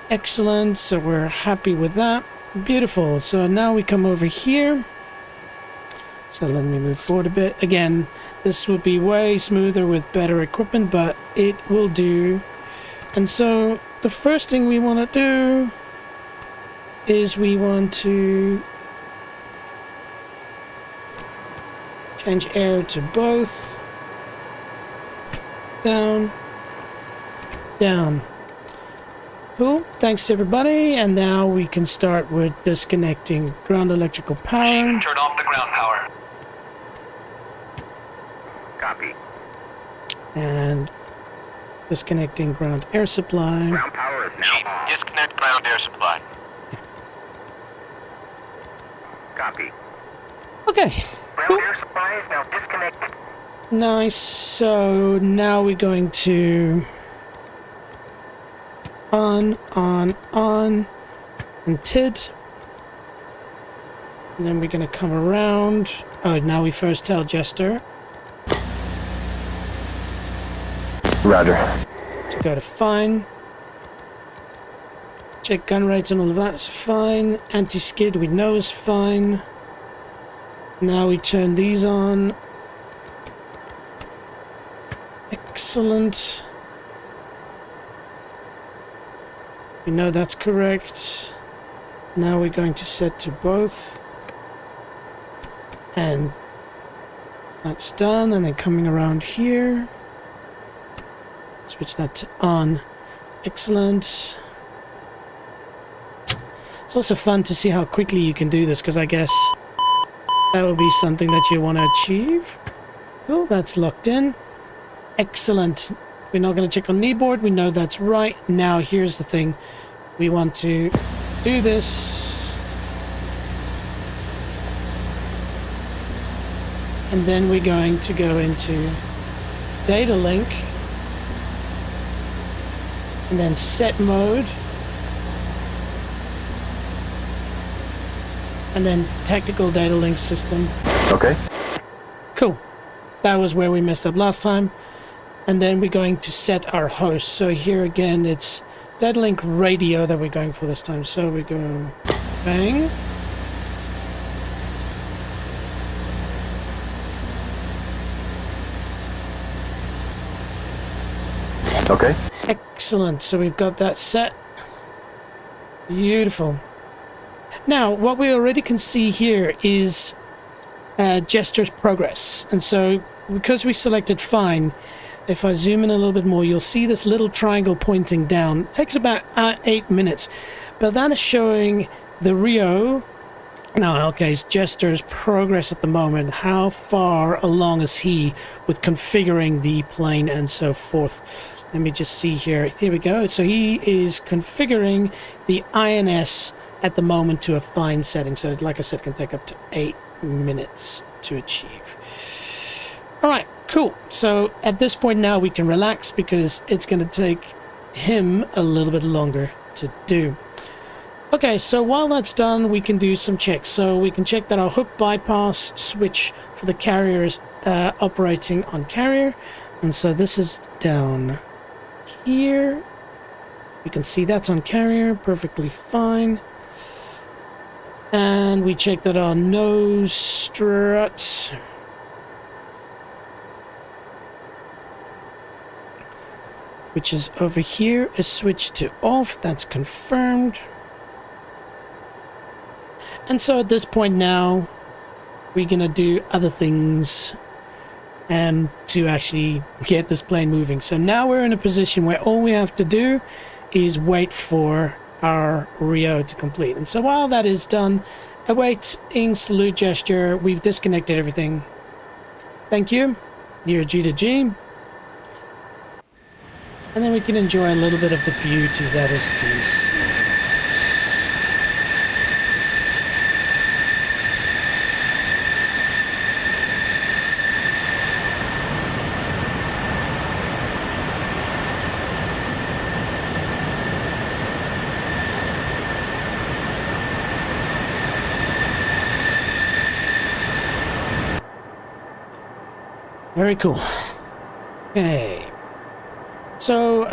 Excellent. So we're happy with that. Beautiful. So now we come over here. So let me move forward a bit. Again, this would be way smoother with better equipment, but it will do. And so the first thing we want to do is we want to change air to both. Down. Down. Cool. Thanks everybody. And now we can start with disconnecting ground electrical power. Chief, turn off the ground power. Copy. And disconnecting ground air supply. Ground power is now Chief, on. disconnect ground air supply. Copy. Okay. Ground Cool. air supply is now disconnected. Nice. So now we're going to on, and TID. And then we're going to come around. Oh, now we first tell Jester Roger. to go to fine. Check gun rates and all of that's fine. Anti-skid we know is fine. Now we turn these on. Excellent. We know that's correct. Now we're going to set to both. And that's done. And then coming around here. Switch that to on. Excellent. It's also fun to see how quickly you can do this, because I guess that would be something that you want to achieve. Cool, that's locked in. Excellent. We're not going to check on kneeboard. We know that's right. Now here's the thing. We want to do this. And then we're going to go into data link. And then set mode. And then tactical data link system. Okay. Cool. That was where we messed up last time. And then we're going to set our host. So here again, it's data link radio that we're going for this time. So we go bang. Okay. Excellent. So we've got that set. Beautiful. Now, what we already can see here is Jester's progress. And so, because we selected fine, if I zoom in a little bit more, you'll see this little triangle pointing down. It takes about 8 minutes. But that is showing the Rio, in our case, Jester's progress at the moment. How far along is he with configuring the plane and so forth? Let me just see here. Here we go. So he is configuring the INS at the moment to a fine setting. So like I said, can take up to 8 minutes to achieve. All right, cool. So at this point now we can relax, because it's going to take him a little bit longer to do. Okay, so while that's done, we can do some checks. So we can check that our hook bypass switch for the carrier is operating on carrier. And so this is down here. We can see that's on carrier, perfectly fine. And we check that our nose strut which is over here is switched to off. That's confirmed. And so at this point now we're gonna do other things to actually get this plane moving. So now we're in a position where all we have to do is wait for our Rio to complete. And so while that is done, awaiting salute gesture, we've disconnected everything. Thank you. You're G to G. And then we can enjoy a little bit of the beauty that is DCS. Very cool. Okay. So,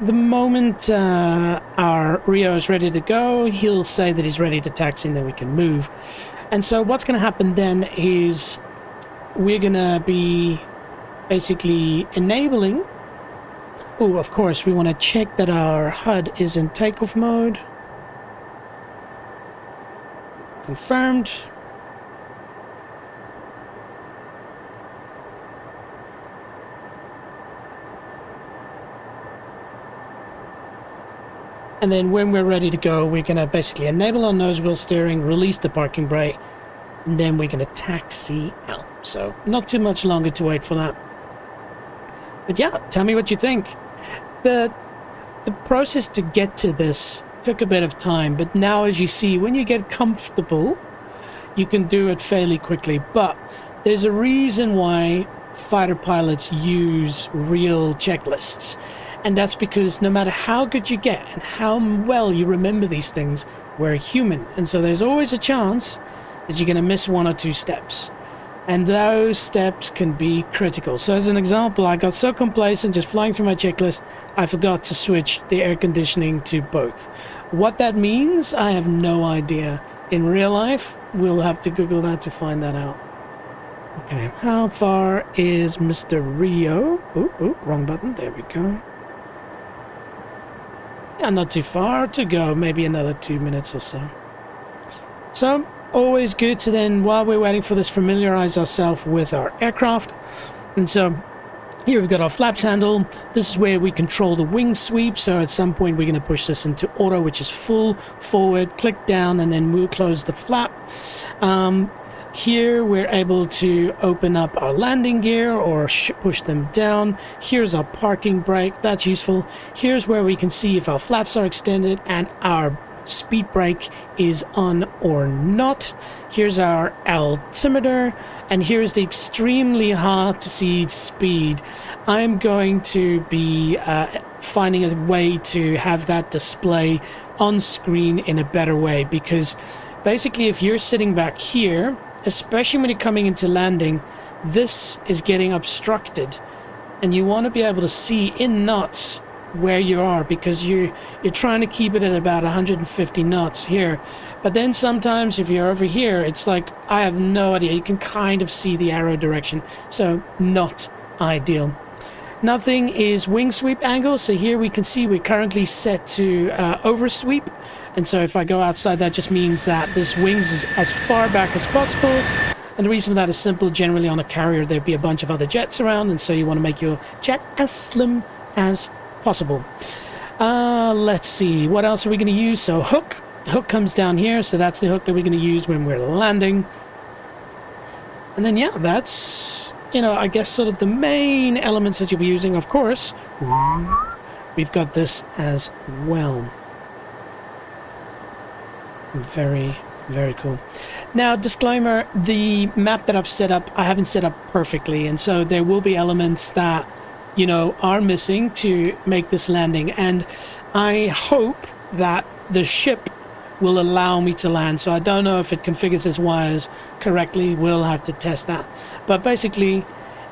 the moment our Rio is ready to go, he'll say that he's ready to taxi and then we can move. And so what's going to happen then is we're going to be basically enabling... Oh, of course, we want to check that our HUD is in takeoff mode. Confirmed. And then when we're ready to go, we're going to basically enable our nose wheel steering, release the parking brake, and then we're going to taxi out. So not too much longer to wait for that. But yeah, tell me what you think. The process to get to this took a bit of time, but now as you see, when you get comfortable, you can do it fairly quickly. But there's a reason why fighter pilots use real checklists. And that's because no matter how good you get and how well you remember these things, we're human, and so there's always a chance that you're going to miss one or two steps, and those steps can be critical. So as an example, I got so complacent just flying through my checklist, I forgot to switch the air conditioning to both. What that means, I have no idea. In real life, we'll have to Google that to find that out. Okay, how far is Mr. Rio? Oh, wrong button. There we go. Yeah, not too far to go. Maybe another 2 minutes or so. So, always good to then, while we're waiting for this, familiarize ourselves with our aircraft. And so, here we've got our flaps handle. This is where we control the wing sweep. So at some point, we're going to push this into auto, which is full forward, click down, and then we'll close the flap. Here we're able to open up our landing gear or push them down. Here's our parking brake. That's useful. Here's where we can see if our flaps are extended and our speed brake is on or not. Here's our altimeter, and here's the extremely hard to see speed. I'm going to be finding a way to have that display on screen in a better way, because basically if you're sitting back here, especially when you're coming into landing, this is getting obstructed, and you want to be able to see in knots where you are, because you're trying to keep it at about 150 knots here. But then sometimes if you're over here, it's like, I have no idea. You can kind of see the arrow direction, so not ideal. Nothing is wing sweep angle, so here we can see we're currently set to oversweep, and so if I go outside, that just means that this wings is as far back as possible. And the reason for that is simple. Generally on a carrier there'd be a bunch of other jets around, and so you want to make your jet as slim as possible. Let's see, what else are we going to use? So hook comes down here, so that's the hook that we're going to use when we're landing. And then yeah, that's, you know, I guess sort of the main elements that you'll be using. Of course, we've got this as well. Very, very cool. Now, disclaimer, the map that I've set up, I haven't set up perfectly, and so there will be elements that, you know, are missing to make this landing, and I hope that the ship will allow me to land. So I don't know if it configures its wires correctly. We'll have to test that. But basically,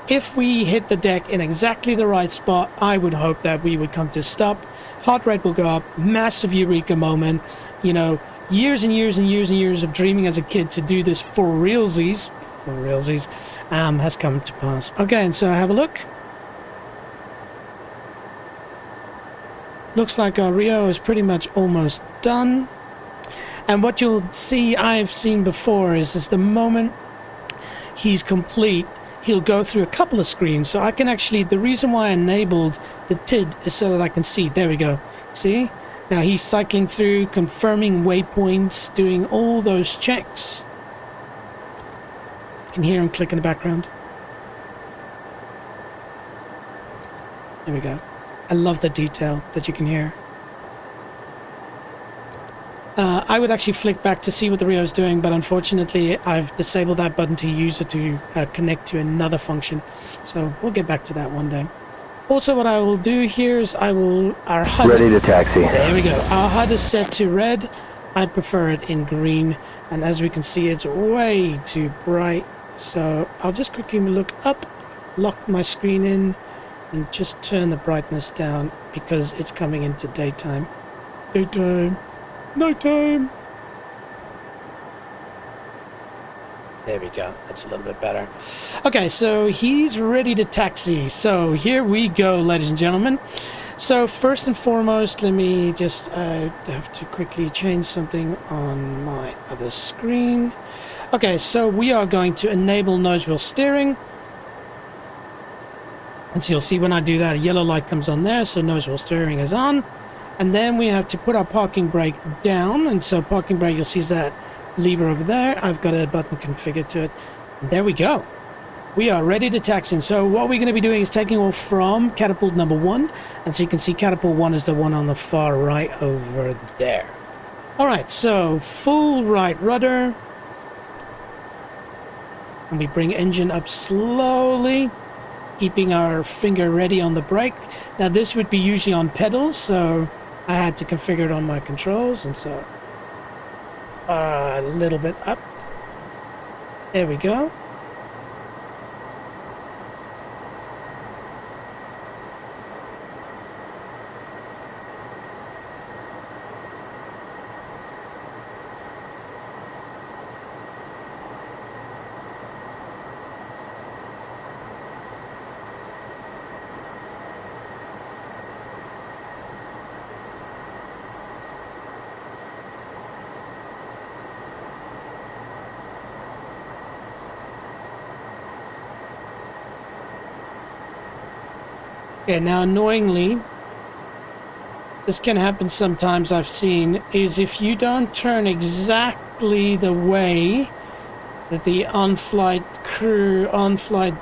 if we hit the deck in exactly the right spot, I would hope that we would come to a stop. Heart rate will go up. Massive eureka moment. You know, years and years and years and years of dreaming as a kid to do this for realsies, has come to pass. Okay, and so have a look. Looks like our Rio is pretty much almost done. And what you'll see, I've seen before, is the moment he's complete, he'll go through a couple of screens. So I can actually, the reason why I enabled the TID is so that I can see. There we go. See? Now he's cycling through, confirming waypoints, doing all those checks. You can hear him click in the background. There we go. I love the detail that you can hear. I would actually flick back to see what the Rio is doing, but unfortunately I've disabled that button to use it to connect to another function. So we'll get back to that one day. Also, what I will do here is our HUD... Ready to taxi. There we go. Our HUD is set to red. I prefer it in green. And as we can see, it's way too bright. So I'll just quickly look up, lock my screen in, and just turn the brightness down because it's coming into daytime. Daytime. Nighttime. There we go. That's a little bit better. Okay, so he's ready to taxi. So here we go, ladies and gentlemen. So first and foremost, let me just have to quickly change something on my other screen. Okay, so we are going to enable nose wheel steering. And so you'll see when I do that, a yellow light comes on there, so nose wheel steering is on. And then we have to put our parking brake down. And so parking brake, you'll see that lever over there. I've got a button configured to it. And there we go. We are ready to taxi. And so what we're going to be doing is taking off from catapult number 1. And so you can see catapult 1 is the one on the far right over there. All right, so full right rudder. And we bring engine up slowly, keeping our finger ready on the brake. Now this would be usually on pedals, so I had to configure it on my controls, and so A little bit up. There we go. Okay, now annoyingly, this can happen sometimes, I've seen, is if you don't turn exactly the way that the on-flight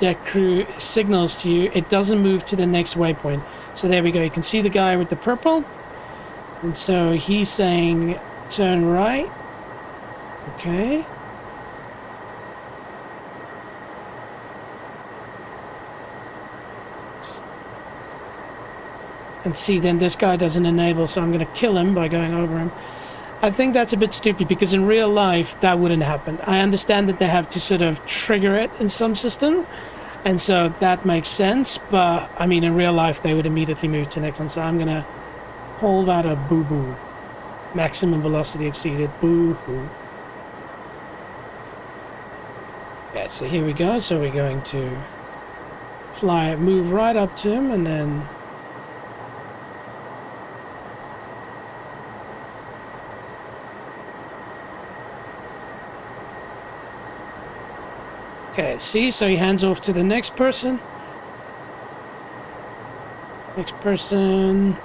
deck crew signals to you, it doesn't move to the next waypoint. So there we go, you can see the guy with the purple, and so he's saying turn right. Okay. And see, then this guy doesn't enable, so I'm going to kill him by going over him. I think that's a bit stupid, because in real life, that wouldn't happen. I understand that they have to sort of trigger it in some system, and so that makes sense, but, I mean, in real life, they would immediately move to the next one, so I'm going to hold out a boo-boo. Maximum velocity exceeded. Boo-hoo. Yeah, so here we go. So we're going to move right up to him, and then... Okay, see, so he hands off to the next person. Next person.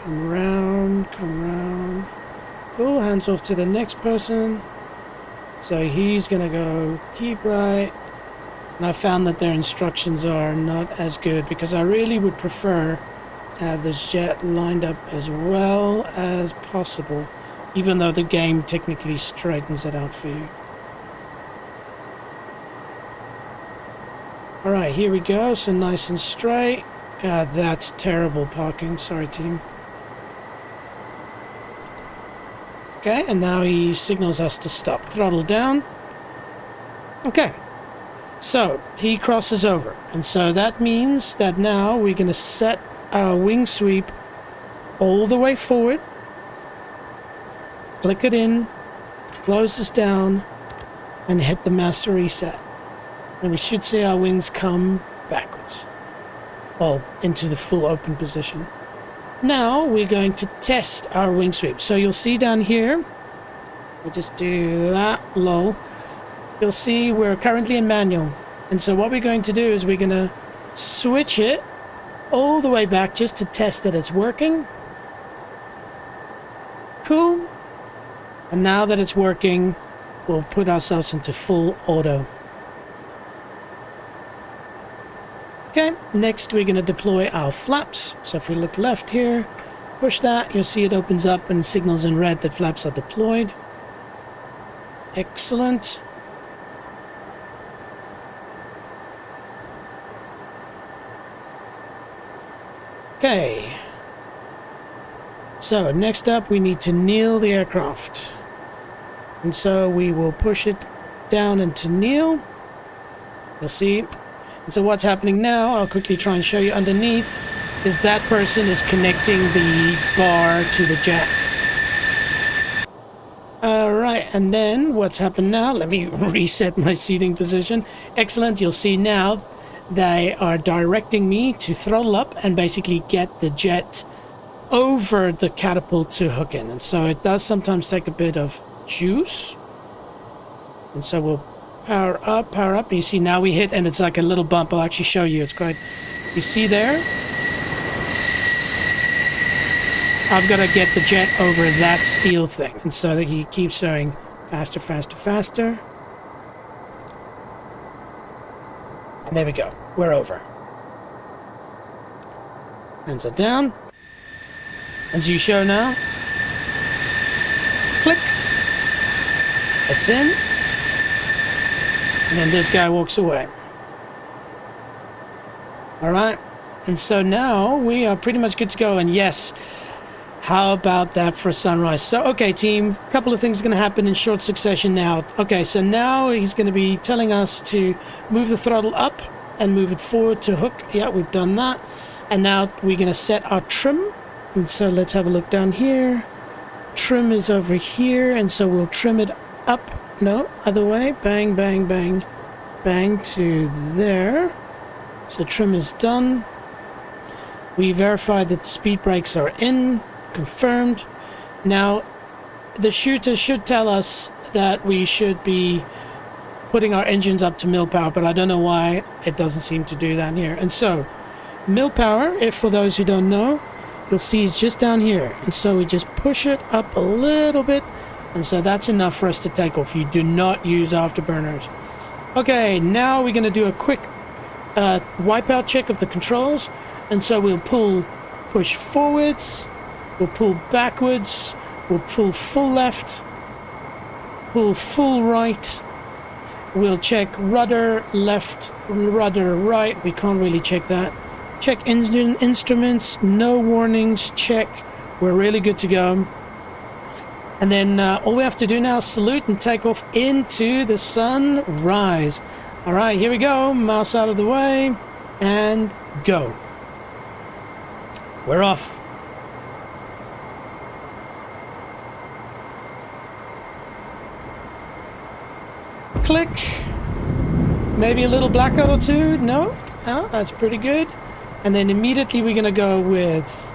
Come round, come round. Cool, hands off to the next person. So he's gonna go keep right. And I found that their instructions are not as good, because I really would prefer to have this jet lined up as well as possible, even though the game technically straightens it out for you. Alright, here we go, so nice and straight. That's terrible parking, sorry team. Okay, and now he signals us to stop. Throttle down. Okay, so he crosses over, and so that means that now we're going to set our wing sweep all the way forward. Click it in, close this down, and hit the master reset. And we should see our wings come backwards. Well, into the full open position. Now we're going to test our wing sweep. So you'll see down here, we'll just do that, lol. You'll see we're currently in manual. And so what we're going to do is we're going to switch it all the way back just to test that it's working. Cool. And now that it's working, we'll put ourselves into full auto. Okay, next we're going to deploy our flaps. So if we look left here, push that, you'll see it opens up and signals in red that flaps are deployed. Excellent. Okay. So next up we need to kneel the aircraft. And so we will push it down into kneel. You'll see. So what's happening now, I'll quickly try and show you underneath, is that person is connecting the bar to the jet. Alright, and then what's happened now, let me reset my seating position. Excellent, you'll see now they are directing me to throttle up and basically get the jet over the catapult to hook in. And so it does sometimes take a bit of juice. And so we'll power up, and you see now we hit, and it's like a little bump. I'll actually show you, it's quite, you see there? I've got to get the jet over that steel thing, and so that he keeps going faster, faster, faster. And there we go, we're over. Hands are down. As you show now. Click. It's in. And then this guy walks away. Alright. And so now we are pretty much good to go. And yes, How about that for sunrise? So, okay, team, a couple of things are going to happen in short succession now. Okay, so now he's going to be telling us to move the throttle up and move it forward to hook. Yeah, we've done that. And now we're going to set our trim. And so let's have a look down here. Trim is over here, and so we'll trim it up. No, other way. Bang, bang, bang, bang to there. So trim is done. We verified that the speed brakes are in. Confirmed. Now, the shooter should tell us that we should be putting our engines up to mill power, but I don't know why it doesn't seem to do that here. And so, mill power, if for those who don't know, you'll see it's just down here. And so we just push it up a little bit, and so that's enough for us to take off. You do not use afterburners. Okay, now we're going to do a quick wipeout check of the controls. And so we'll push forwards. We'll pull backwards, we'll pull full left, pull full right, we'll check rudder left, rudder right, we can't really check that. Check engine instruments, no warnings, check, we're really good to go. And then all we have to do now is salute and take off into the sunrise. Alright, here we go, mouse out of the way, and go. We're off. Click. Maybe a little blackout or two. No? Oh, that's pretty good. And then immediately we're going to go with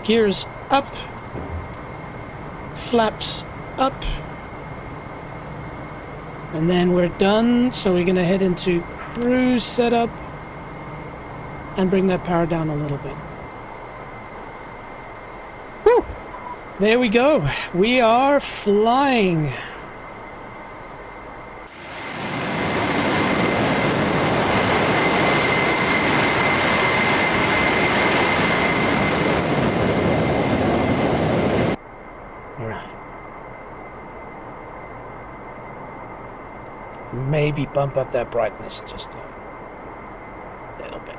gears up, flaps up, and then we're done. So we're going to head into cruise setup and bring that power down a little bit. Whew. There we go. We are flying. Maybe bump up that brightness just a little bit.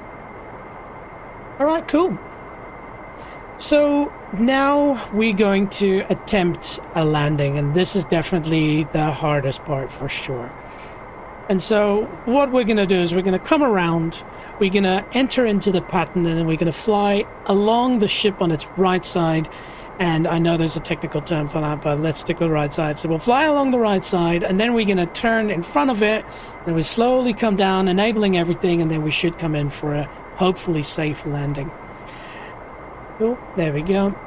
All right, cool. So now we're going to attempt a landing, and this is definitely the hardest part for sure. And so what we're going to do is we're going to come around, we're going to enter into the pattern, and then we're going to fly along the ship on its right side. And I know there's a technical term for that, but let's stick with the right side. So we'll fly along the right side, and then we're going to turn in front of it, and we slowly come down, enabling everything, and then we should come in for a hopefully safe landing. Cool, there we go.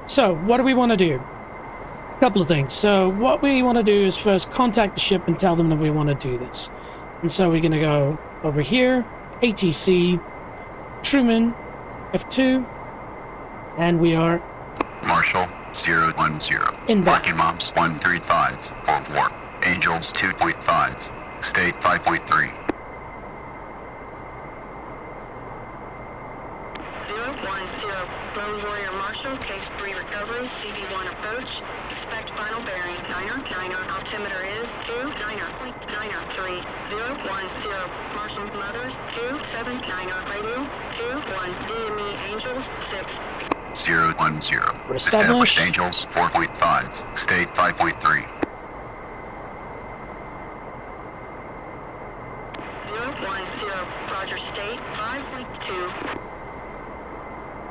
So what do we want to do? A couple of things. So what we want to do is first contact the ship and tell them that we want to do this. And so we're going to go over here, ATC, Truman, F2, and we are Marshall 010. inbound. Marking Moms 135. For warp. Angels 2.5. State 5.3. 010. Lone Warrior Marshall, case 3 recovery, CV1 approach. Expect final bearing. Niner. Altimeter is 29.93. 010. Marshall Mothers 279. Radio 21. DME Angels 6. 010. We're established. Angels 4.5. State 5.3. 010. Roger, state 5.2.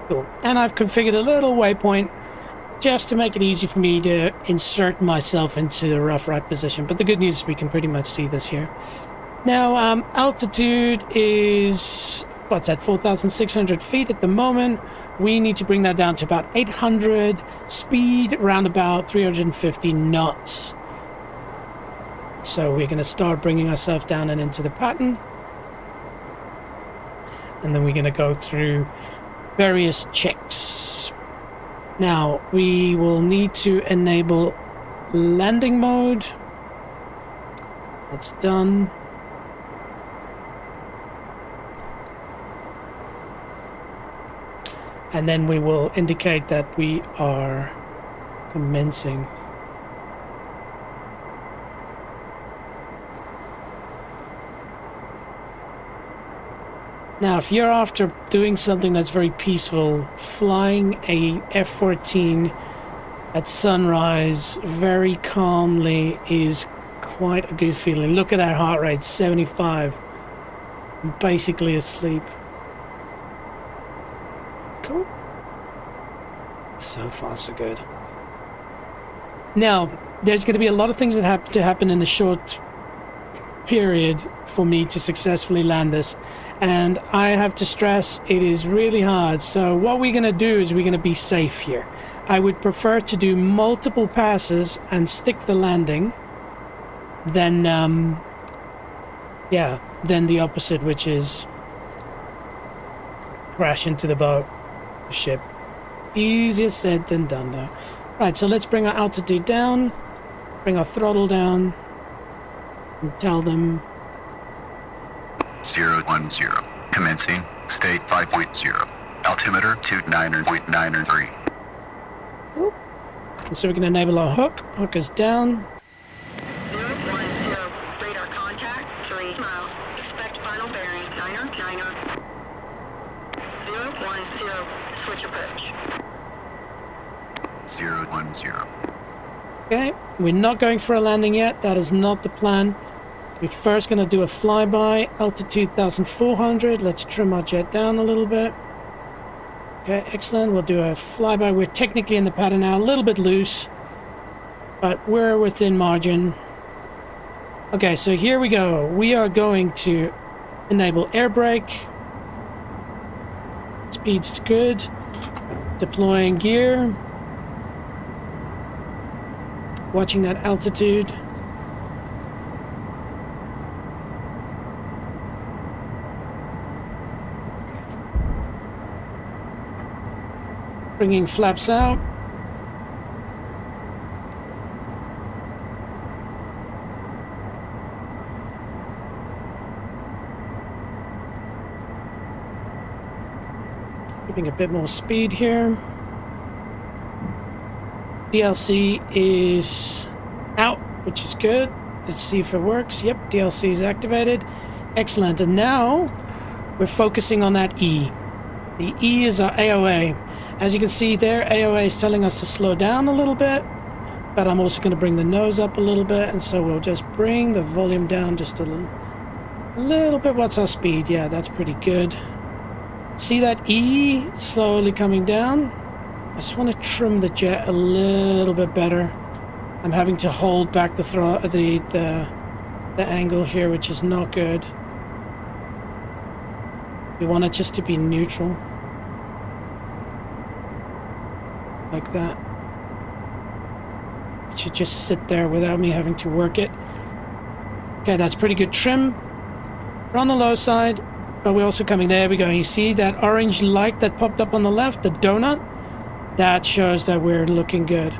Cool. And I've configured a little waypoint just to make it easy for me to insert myself into the rough right position. But the good news is we can pretty much see this here. Now, altitude is, what's that, 4,600 feet at the moment. We need to bring that down to about 800. Speed around about 350 knots. So we're going to start bringing ourselves down and into the pattern. And then we're going to go through various checks. Now, we will need to enable landing mode. That's done. And then we will indicate that we are commencing. Now, if you're after doing something that's very peaceful, flying a F-14 at sunrise very calmly is quite a good feeling. Look at that heart rate, 75. I'm basically asleep. Cool. So far, so good. Now, there's going to be a lot of things that have to happen in the short period for me to successfully land this. And I have to stress, it is really hard. So what we're going to do is we're going to be safe here. I would prefer to do multiple passes and stick the landing than, than the opposite, which is crash into the boat, ship. Easier said than done, though. Right, so let's bring our altitude down, bring our throttle down, and tell them 010. Commencing. State 5.0. Altimeter 29.93. And so we can enable our hook. Hook is down. 010. Radar contact, 3 miles. Expect final bearing, 9er. 010. Switch approach. 010. Okay, we're not going for a landing yet. That is not the plan. We're first going to do a flyby, altitude 1,400. Let's trim our jet down a little bit. Okay, excellent. We'll do a flyby. We're technically in the pattern now, a little bit loose, but we're within margin. Okay, so here we go. We are going to enable air brake. Speed's good. Deploying gear. Watching that altitude. Bringing flaps out. Giving a bit more speed here. DLC is out, which is good. Let's see if it works. Yep, DLC is activated. Excellent. And now we're focusing on that E. The E is our AOA. As you can see there, AOA is telling us to slow down a little bit, but I'm also going to bring the nose up a little bit, and so we'll just bring the volume down just a little bit. What's our speed? Yeah, that's pretty good. See that E slowly coming down? I just want to trim the jet a little bit better. I'm having to hold back the angle here, which is not good. We want it just to be neutral. Like that. It should just sit there without me having to work it. Okay, that's pretty good trim. We're on the low side, but we're also coming. There we go. You see that orange light that popped up on the left, the donut? That shows that we're looking good.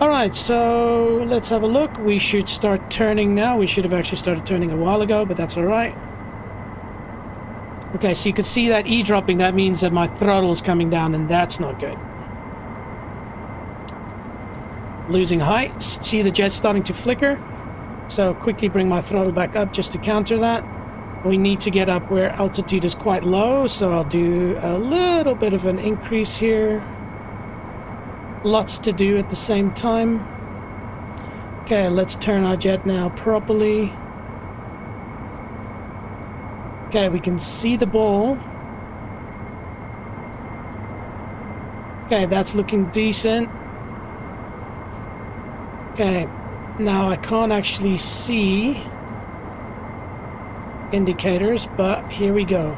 Alright, so let's have a look. We should start turning now. We should have actually started turning a while ago, but that's alright. Okay, so you can see that E dropping. That means that my throttle is coming down, and that's not good. Losing height. See the jet starting to flicker. So quickly bring my throttle back up just to counter that. We need to get up where altitude is quite low, so I'll do a little bit of an increase here. Lots to do at the same time. Okay, let's turn our jet now properly. Okay, we can see the ball. Okay, that's looking decent. Okay, now I can't actually see indicators, but here we go.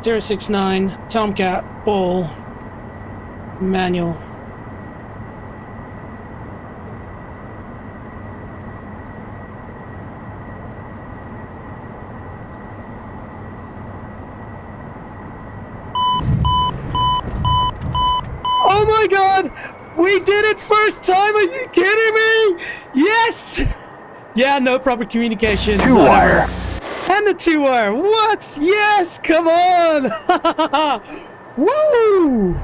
.069 Tomcat ball manual. Oh my god! We did it first time! Are you kidding me? Yes! Yeah, no proper communication. Two-wire. And the two-wire. What? Yes! Come on! Woo!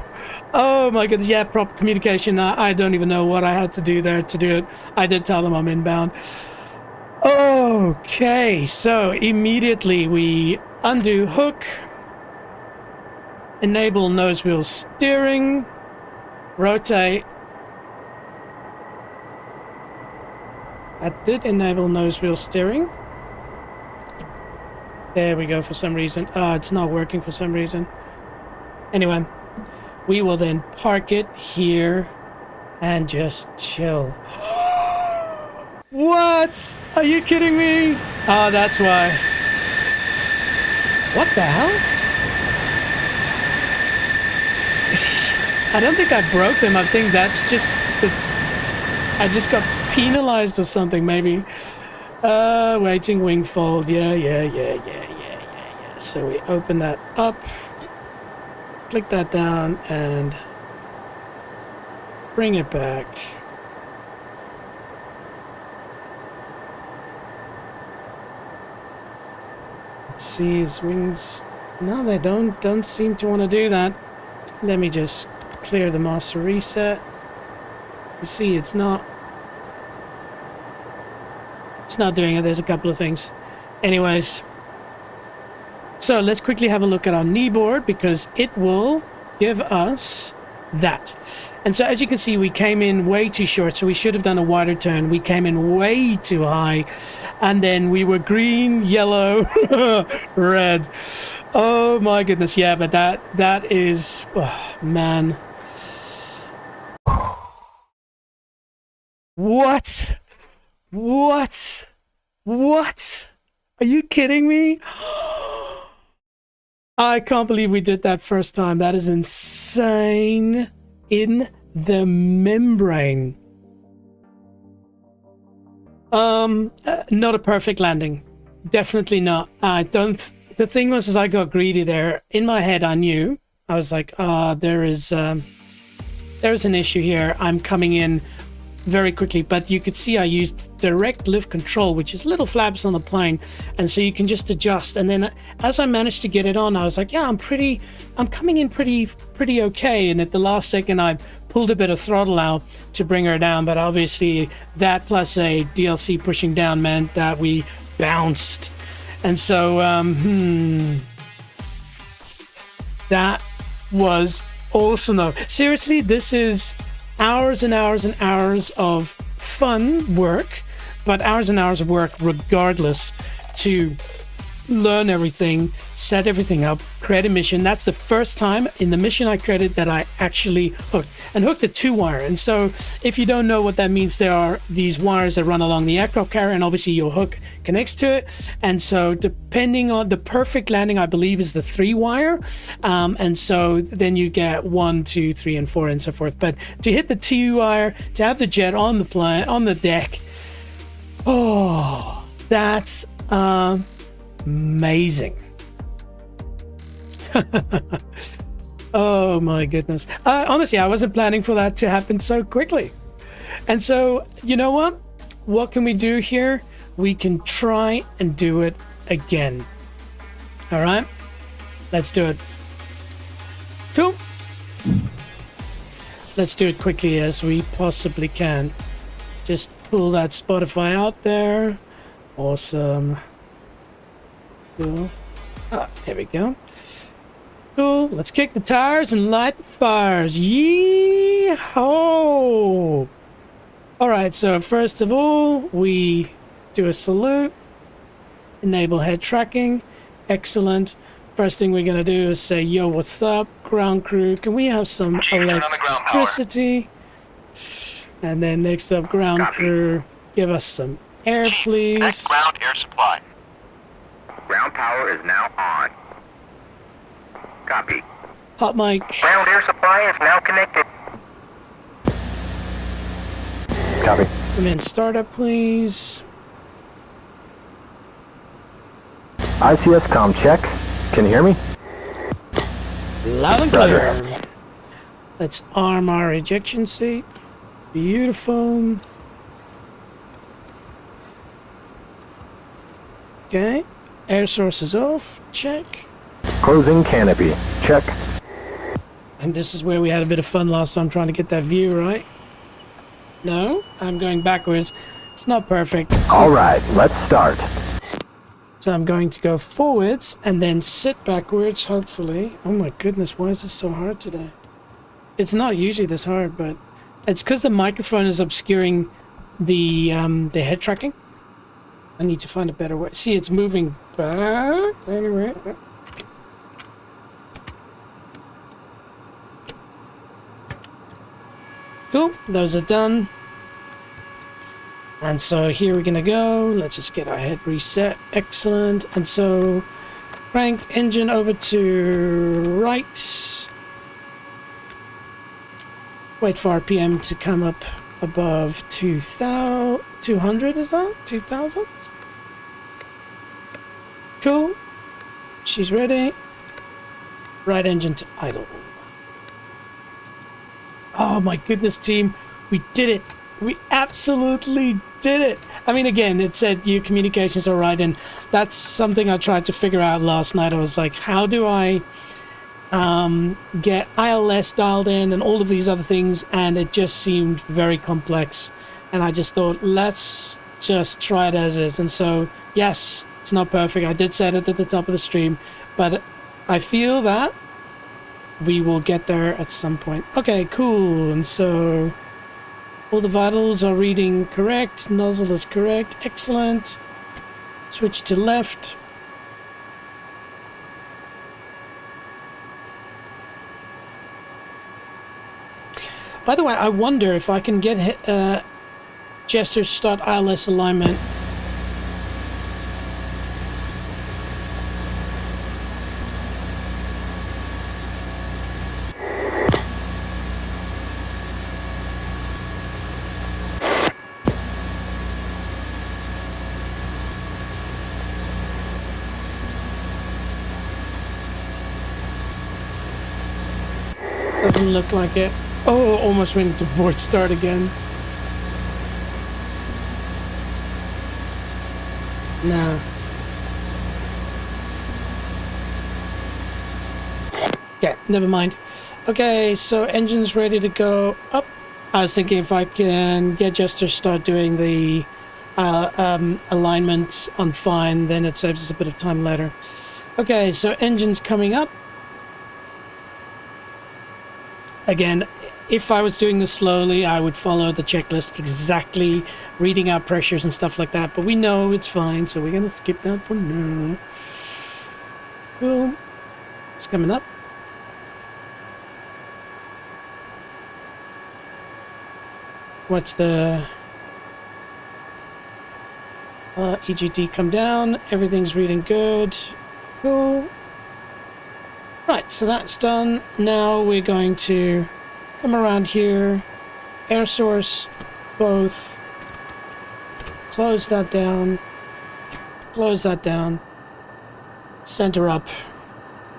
Oh my goodness, yeah, proper communication. I don't even know what I had to do there to do it. I did tell them I'm inbound. Okay, so immediately we undo hook, enable nose wheel steering, rotate. That did enable nose wheel steering. There we go for some reason. It's not working for some reason. Anyway, we will then park it here and just chill. What? Are you kidding me? Oh, that's why. What the hell? I don't think I broke them. I think that's just the... I just got penalized or something, maybe. Waiting wing fold. Yeah. So we open that up. Click that down and bring it back. Let's see his wings. No, they don't seem to want to do that. Let me just clear the master reset. You see, it's not doing it. There's a couple of things. Anyways, so let's quickly have a look at our knee board because it will give us that. And so as you can see, we came in way too short, so we should have done a wider turn. We came in way too high, and then we were green, yellow, red. Oh my goodness, yeah, but that is, oh, man. What? Are you kidding me? I can't believe we did that first time. That is insane. In the membrane. Not a perfect landing. Definitely not. The thing was, as I got greedy there, in my head I knew. I was like, there is an issue here. I'm coming in very quickly, but you could see I used direct lift control, which is little flaps on the plane, and so you can just adjust. And then as I managed to get it on, I was like, yeah, I'm coming in pretty okay. And at the last second I pulled a bit of throttle out to bring her down, but obviously that plus a DLC pushing down meant that we bounced. And so that was awesome though. Seriously, this is hours and hours and hours of fun work, but hours and hours of work regardless, to learn everything, set everything up, create a mission. That's the first time in the mission I created that I actually hooked a 2-wire. And so if you don't know what that means, there are these wires that run along the aircraft carrier, and obviously your hook connects to it. And so depending on the perfect landing, I believe is the 3-wire. And so then you get 1, 2, 3, and 4 and so forth. But to hit the 2-wire, to have the jet on the plane, on the deck, oh, that's amazing. Oh my goodness. Honestly, I wasn't planning for that to happen so quickly. And so, you know what can we do here? We can try and do it again. All right, let's do it. Cool. Let's do it quickly as we possibly can. Just pull that Spotify out there. Awesome. Cool. There we go. Cool. Let's kick the tires and light the fires. Yee-ho! Alright, so first of all, we do a salute. Enable head tracking. Excellent. First thing we're going to do is say, yo, what's up, ground crew? Can we have some electricity? And then next up, ground crew, give us some air, please. Next ground air supply. Ground power is now on. Copy. Hot mic. Ground air supply is now connected. Copy. Come in, startup, please. ICS comm check. Can you hear me? Loud and clear. Let's arm our ejection seat. Beautiful. Okay. Air source is off. Check. Closing canopy. Check. And this is where we had a bit of fun last time trying to get that view, right? No, I'm going backwards. It's not perfect. All right, let's start. So I'm going to go forwards and then sit backwards, hopefully. Oh my goodness, why is this so hard today? It's not usually this hard, but it's because the microphone is obscuring the head tracking. I need to find a better way. See, it's moving back. Anyway. Cool, those are done. And so here we're gonna go. Let's just get our head reset. Excellent. And so crank engine over to right. Wait for RPM to come up above 200, is that? 2000? Cool. She's ready. Right engine to idle. Oh my goodness, team. We did it. We absolutely did it. I mean, again, it said your communications are right, and that's something I tried to figure out last night. I was like, how do I get ILS dialed in and all of these other things? And it just seemed very complex. And I just thought, let's just try it as is. And so, yes, it's not perfect. I did set it at the top of the stream, but I feel that we will get there at some point. Okay, cool. And so all the vitals are reading correct. Nozzle is correct. Excellent. Switch to left. By the way, I wonder if I can get Jester start ILS alignment. Doesn't look like it. Oh, almost went to board start again. Nah. Okay, never mind. Okay, so engine's ready to go up. I was thinking if I can get Jester start doing the alignment on fine, then it saves us a bit of time later. Okay, so engine's coming up. Again, if I was doing this slowly, I would follow the checklist exactly, reading out pressures and stuff like that. But we know it's fine, so we're going to skip that for now. Boom. It's coming up. What's the... EGT come down. Everything's reading good. Cool. Right, so that's done. Now we're going to come around here, air source, both, close that down, center up,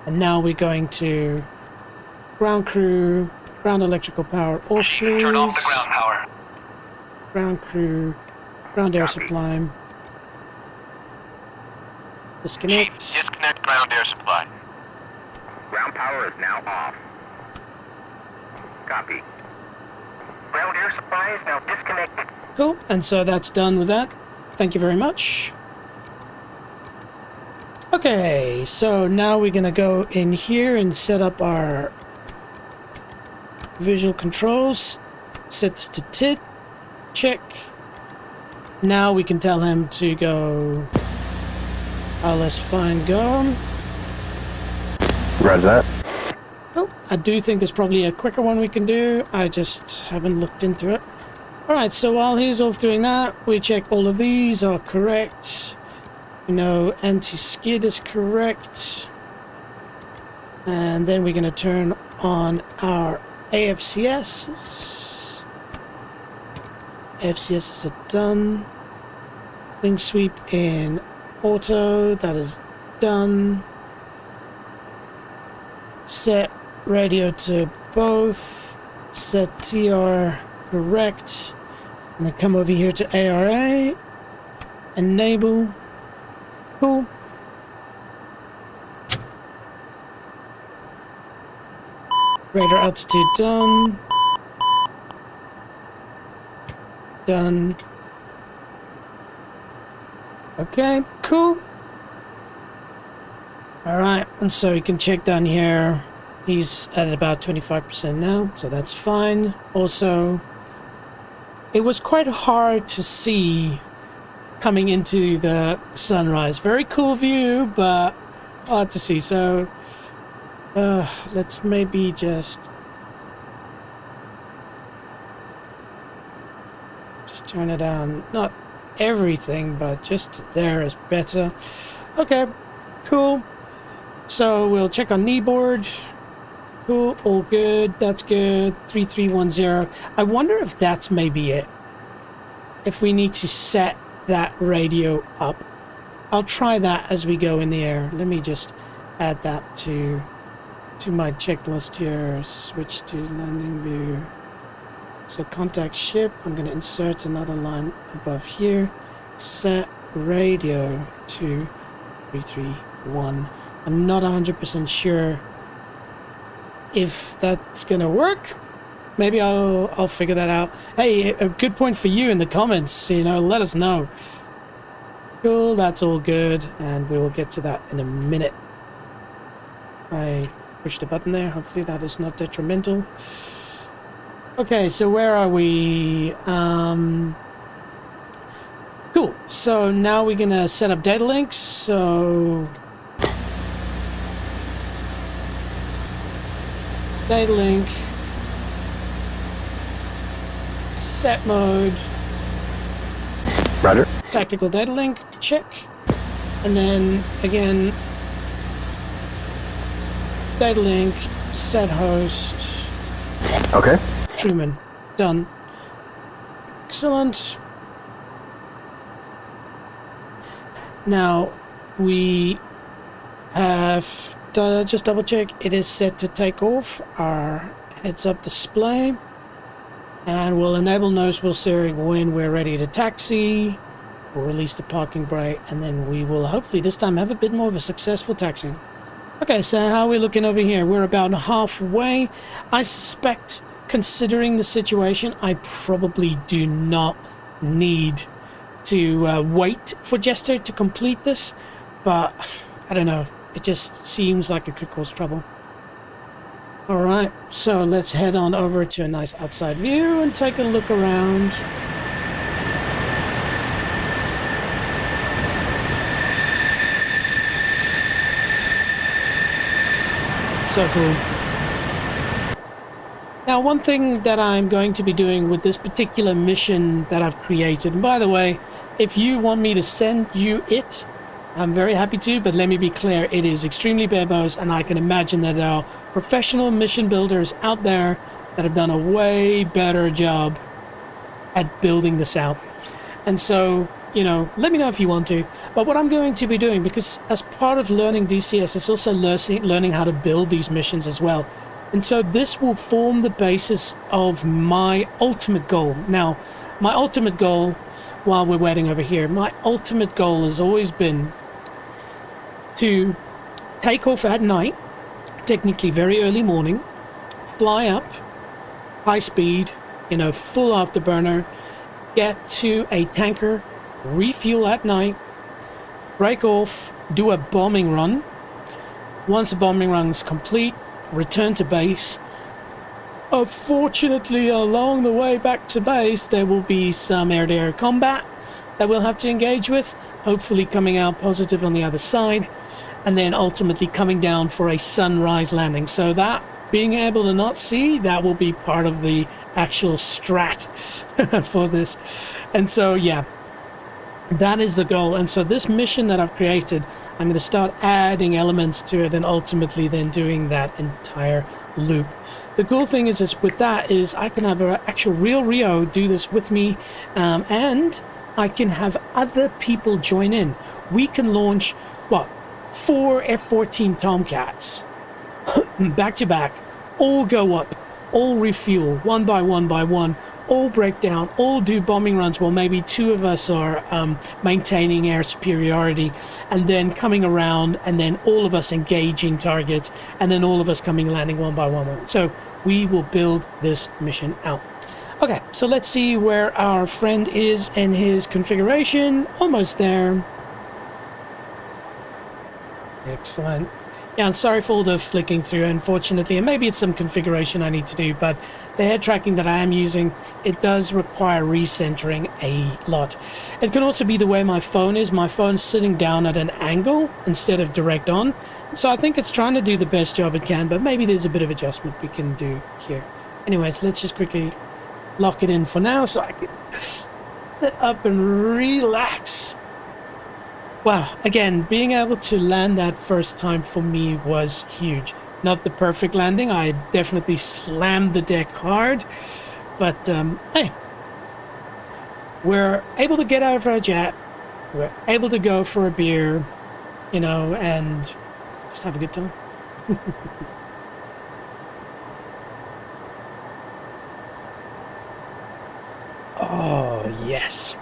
and now we're going to ground crew, ground electrical power off, please. Turn off the ground power. Ground crew, ground air supply. Disconnect. Chief, disconnect ground air supply. Ground power is now off. Copy. Ground air supply is now disconnected. Cool, and so that's done with that. Thank you very much. Okay, so now we're gonna go in here and set up our visual controls. Set this to TID. Check. Now we can tell him to go. Let's fine go. Roger that. Oh, I do think there's probably a quicker one we can do. I just haven't looked into it. Alright, so while he's off doing that, we check all of these are correct. You know, anti-skid is correct. And then we're going to turn on our AFCS. AFCS is done. Wing sweep in auto, that is done. Set radio to both. Set TR correct. And then come over here to ARA. Enable. Cool. Radar altitude done. Done. Okay, cool. Alright, and so you can check down here. He's at about 25% now, so that's fine. Also, it was quite hard to see coming into the sunrise. Very cool view, but hard to see. So, let's maybe just turn it down. Not everything, but just there is better. Okay, cool. So we'll check on kneeboard. Cool, all good. That's good. 3310. I wonder if that's maybe it. If we need to set that radio up. I'll try that as we go in the air. Let me just add that to my checklist here. Switch to landing view. So contact ship. I'm going to insert another line above here. Set radio to 331. I'm not 100% sure if that's going to work. Maybe I'll figure that out. Hey, a good point for you in the comments. You know, let us know. Cool, that's all good. And we will get to that in a minute. I pushed a button there. Hopefully that is not detrimental. Okay, so where are we? Cool. So now we're gonna set up data links. So data link, set mode, Roger. tactical data link, check, and then again data link, set host. Okay. Truman. Done. Excellent. Now, we have to just double check. It is set to take off. Our heads-up display. And we'll enable nose wheel steering when we're ready to taxi. We'll release the parking brake. And then we will hopefully this time have a bit more of a successful taxiing. Okay, so how are we looking over here? We're about halfway. I suspect, considering the situation, I probably do not need to wait for Jester to complete this, but I don't know. It just seems like it could cause trouble. Alright, so let's head on over to a nice outside view and take a look around. So cool. Now, one thing that I'm going to be doing with this particular mission that I've created, and by the way, if you want me to send you it, I'm very happy to, but let me be clear, it is extremely bare bones, and I can imagine that there are professional mission builders out there that have done a way better job at building this out. And so, you know, let me know if you want to. But what I'm going to be doing, because as part of learning DCS, it's also learning how to build these missions as well. And so this will form the basis of my ultimate goal. Now, my ultimate goal, while we're waiting over here, my ultimate goal has always been to take off at night, technically very early morning, fly up, high speed, you know, full afterburner, get to a tanker, refuel at night, break off, do a bombing run. Once the bombing run is complete, return to base. Unfortunately, along the way back to base, there will be some air-to-air combat that we'll have to engage with, hopefully coming out positive on the other side, and then ultimately coming down for a sunrise landing. So that, being able to not see, that will be part of the actual strat for this. And so, yeah, that is the goal. And so this mission that I've created, I'm going to start adding elements to it and ultimately then doing that entire loop. The cool thing is with that is I can have an actual real Rio do this with me, and I can have other people join in. We can launch, what, 4 F-14 Tomcats back to back, all go up, all refuel one by one, all break down, all do bombing runs while maybe two of us are maintaining air superiority, and then coming around, and then all of us engaging targets, and then all of us coming landing one by one. So we will build this mission out. Okay, so let's see where our friend is in his configuration. Almost there. Excellent. Yeah, I'm sorry for all the flicking through, unfortunately, and maybe it's some configuration I need to do, but the head tracking that I am using, it does require recentering a lot. It can also be the way my phone is. My phone's sitting down at an angle instead of direct on, so I think it's trying to do the best job it can, but maybe there's a bit of adjustment we can do here. Anyways, let's just quickly lock it in for now so I can sit up and relax. Wow, again, being able to land that first time for me was huge. Not the perfect landing. I definitely slammed the deck hard. But, hey. We're able to get out of our jet. We're able to go for a beer, you know, and just have a good time. Oh, yes.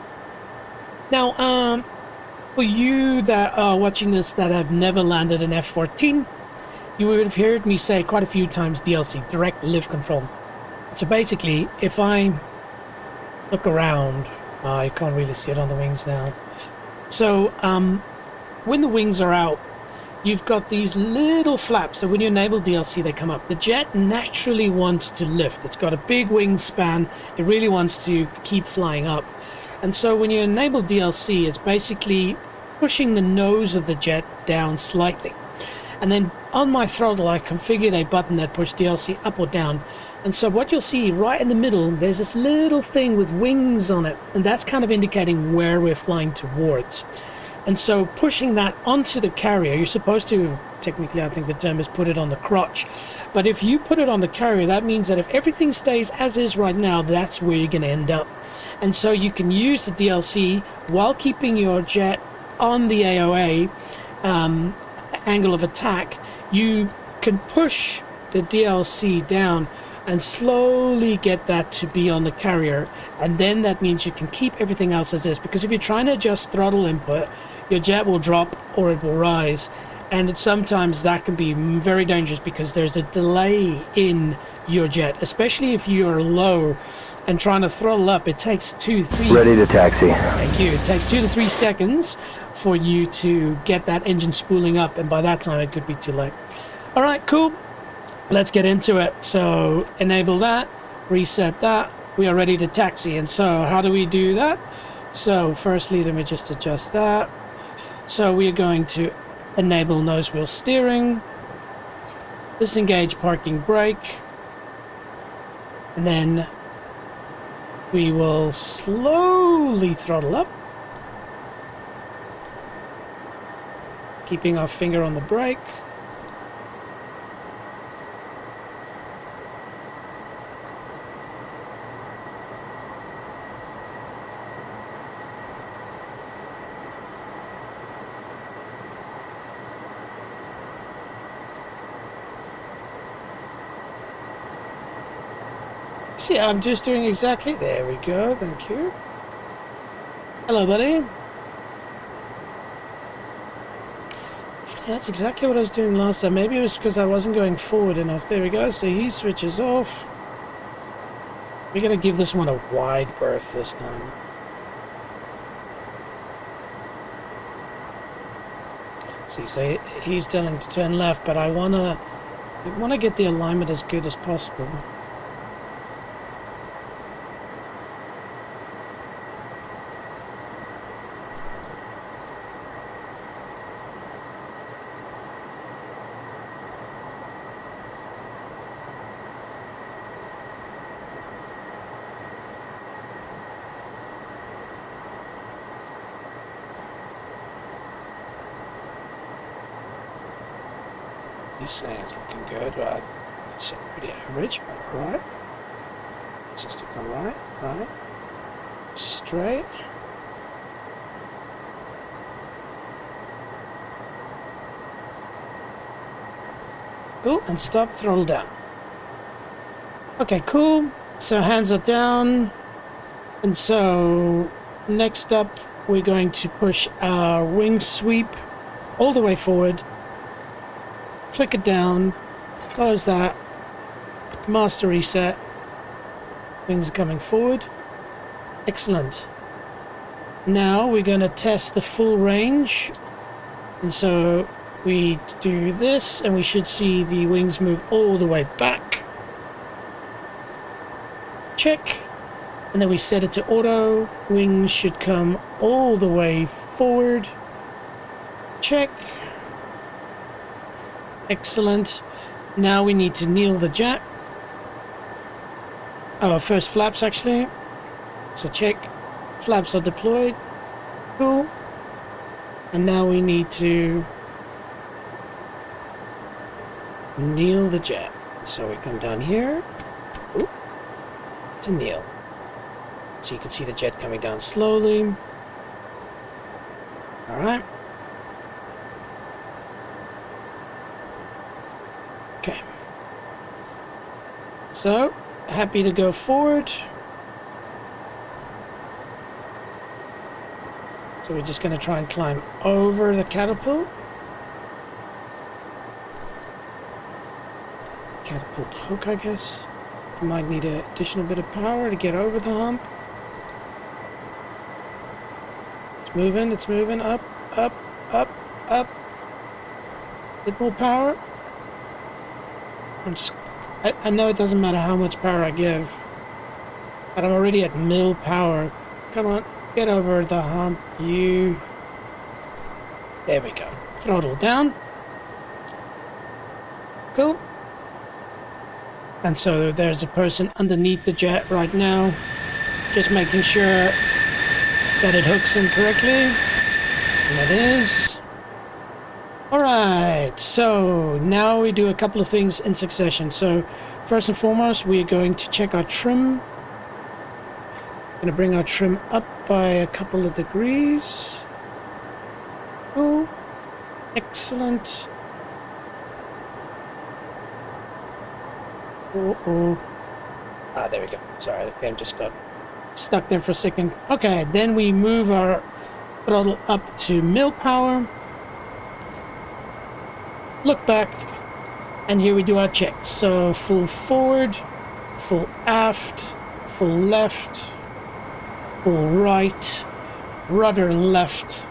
Now, for you that are watching this that have never landed an F-14, you would have heard me say quite a few times DLC, direct lift control. So basically, if I look around, I can't really see it on the wings now. So when the wings are out, you've got these little flaps that when you enable DLC, they come up. The jet naturally wants to lift. It's got a big wingspan. It really wants to keep flying up. And so when you enable DLC, it's basically pushing the nose of the jet down slightly. And then on my throttle, I configured a button that pushed DLC up or down. And so what you'll see right in the middle, there's this little thing with wings on it. And that's kind of indicating where we're flying towards. And so pushing that onto the carrier, you're supposed to, technically I think the term is put it on the crotch. But if you put it on the carrier, that means that if everything stays as is right now, that's where you're going to end up. And so you can use the DLC while keeping your jet on the AOA angle of attack. You can push the DLC down and slowly get that to be on the carrier, and then that means you can keep everything else as is, because if you're trying to adjust throttle input, your jet will drop or it will rise, and sometimes that can be very dangerous because there's a delay in your jet, especially if you're low and trying to throttle up. It takes 2-3 Ready to taxi. Thank you. It takes 2 to 3 seconds for you to get that engine spooling up, and by that time it could be too late. All right, cool. Let's get into it. So enable that, reset that. We are ready to taxi. And so how do we do that? So firstly, let me just adjust that. So we are going to enable nose wheel steering, disengage parking brake, and then we will slowly throttle up, keeping our finger on the brake. See, I'm just doing exactly. There we go. Thank you. Hello, buddy. That's exactly what I was doing last time. Maybe it was because I wasn't going forward enough. There we go. So he switches off. We're going to give this one a wide berth this time. See, so he's telling to turn left, but I want to get the alignment as good as possible. He's saying it's looking good, but it's pretty average, but alright. Just to come right, straight. Cool, and stop, throttle down. Okay, cool. So hands are down. And so next up, we're going to push our wing sweep all the way forward. Click it down. Close that. Master reset. Wings are coming forward. Excellent. Now we're going to test the full range. And so we do this and we should see the wings move all the way back. Check. And then we set it to auto. Wings should come all the way forward. Check. Excellent. Now we need to kneel the jet. Oh, first flaps actually. So check. Flaps are deployed. Cool. And now we need to kneel the jet. So we come down here. Ooh, to kneel. So you can see the jet coming down slowly. All right. Okay. So, happy to go forward. So we're just going to try and climb over the catapult. Catapult hook, I guess. Might need an additional bit of power to get over the hump. It's moving, up, up, up, up. Bit more power. I know it doesn't matter how much power I give, but I'm already at mill power. Come on, get over the hump, you. There we go. Throttle down. Cool. And so there's a person underneath the jet right now, just making sure that it hooks in correctly, and it is. Alright, so now we do a couple of things in succession. So first and foremost, we are going to check our trim. Going to bring our trim up by a couple of degrees. Oh, excellent. Oh. Ah, there we go. Sorry, the game just got stuck there for a second. Okay, then we move our throttle up to mill power. Look back, and here we do our checks. So full forward, full aft, full left, full right, rudder left,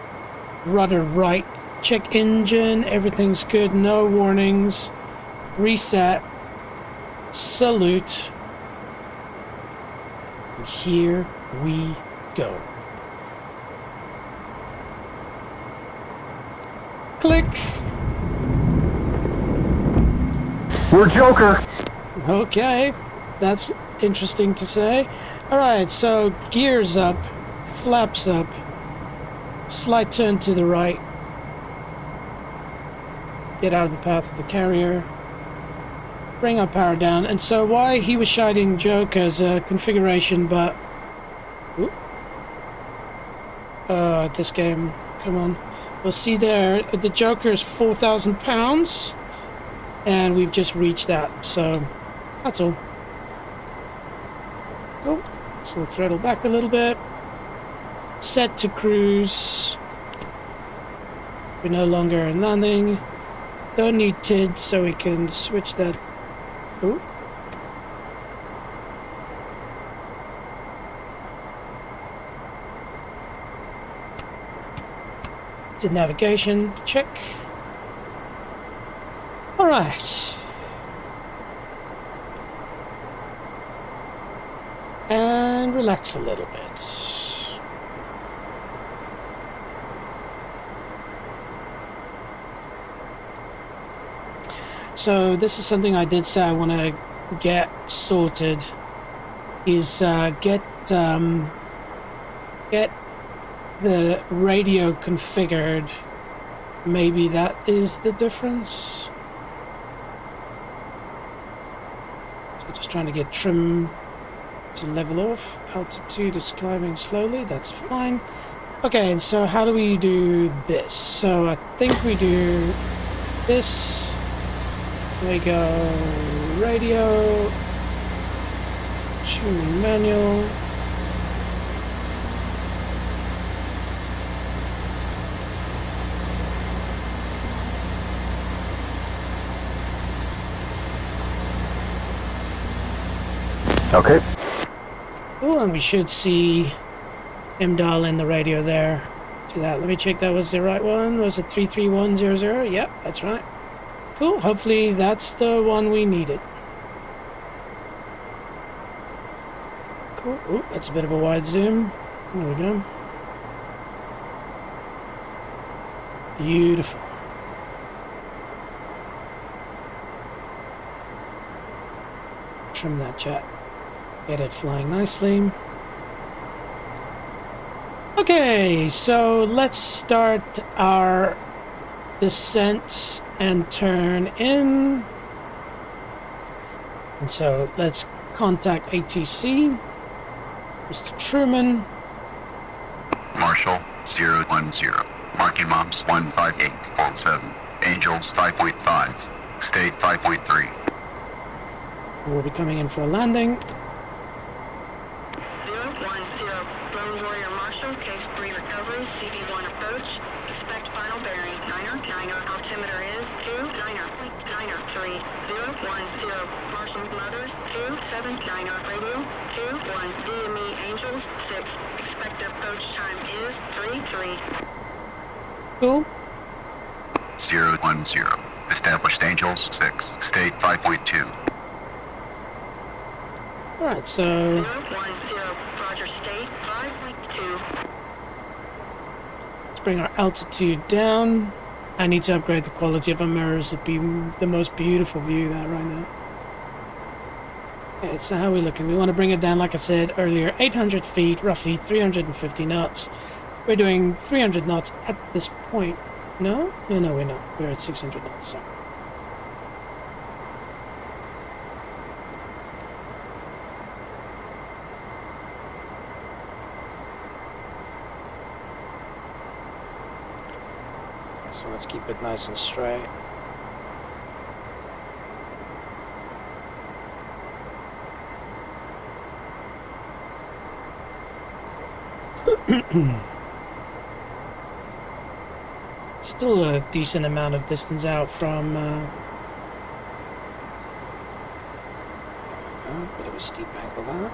rudder right. Check engine, everything's good, no warnings. Reset, salute. And here we go. Click. We're Joker. Okay, that's interesting to say. Alright, so gears up, flaps up, slight turn to the right. Get out of the path of the carrier. Bring our power down. And so why he was shouting joke as a configuration, but... this game, come on. We'll see there, the Joker is 4,000 pounds. And we've just reached that, so that's all. Cool. So we'll throttle back a little bit. Set to cruise. We're no longer in landing. Don't need TID, so we can switch that. Oh. TID navigation, check. All right. And relax a little bit. So this is something I did say I want to get sorted, is get the radio configured. Maybe that is the difference. So just trying to get trim to level off. Altitude is climbing slowly, that's fine. Okay, and so how do we do this? So I think we do this. We go radio, Tuning manual. Okay. Cool, and we should see him dial in the radio there. To that. Let me check that was the right one. Was it 33100? Yep, that's right. Cool. Hopefully that's the one we needed. Cool. Ooh, that's a bit of a wide zoom. There we go. Beautiful. Trim that jet. Get it flying nicely. Okay, so let's start our descent and turn in. And so let's contact ATC. Mr. Truman. Marshall 010. Marking Moms 15847. Angels 5.5. State 5.3. We'll be coming in for a landing. 010. Lone Warrior Marshall, case 3 recovery, CV1 approach. Expect final bearing. Niner. Altimeter is 29.93010. Marshall Mothers 279 radio 21. DME Angels 6. Expected approach time is 33. Cool. 010. Established Angels 6. State 5.2. Alright, so 010. Roger, state 5.2. let's bring our altitude down. I need to upgrade the quality of our mirrors. It'd be the most beautiful view that right now. Okay, so how are we looking? We want to bring it down, like I said earlier, 800 feet, roughly 350 knots. We're doing 300 knots at this point. No, we're not. We're at 600 knots, so. So let's keep it nice and straight. Still a decent amount of distance out from a bit of a steep angle there.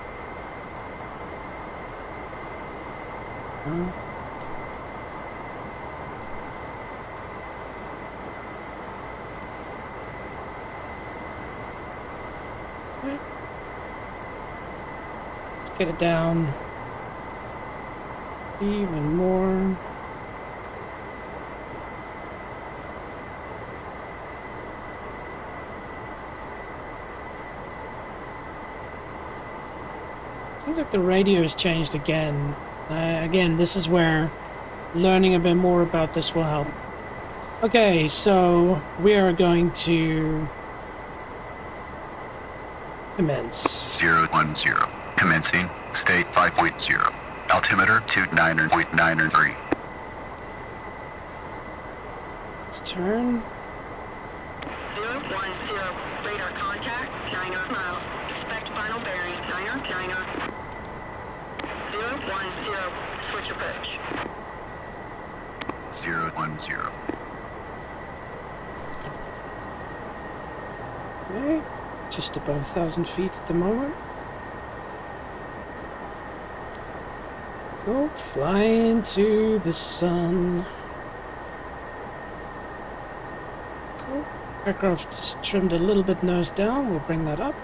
Let's get it down even more. Seems like the radio has changed again. Again, this is where learning a bit more about this will help. Okay, so we are going to commence. 010. Commencing. State 5.0. Altimeter 29.93. Let's turn. 010. Radar contact 9 miles. Expect final bearing. Niner. 010. Switch approach. 010. Okay, just above 1,000 feet at the moment. Go fly into the sun. Cool. Aircraft is trimmed a little bit nose down. We'll bring that up.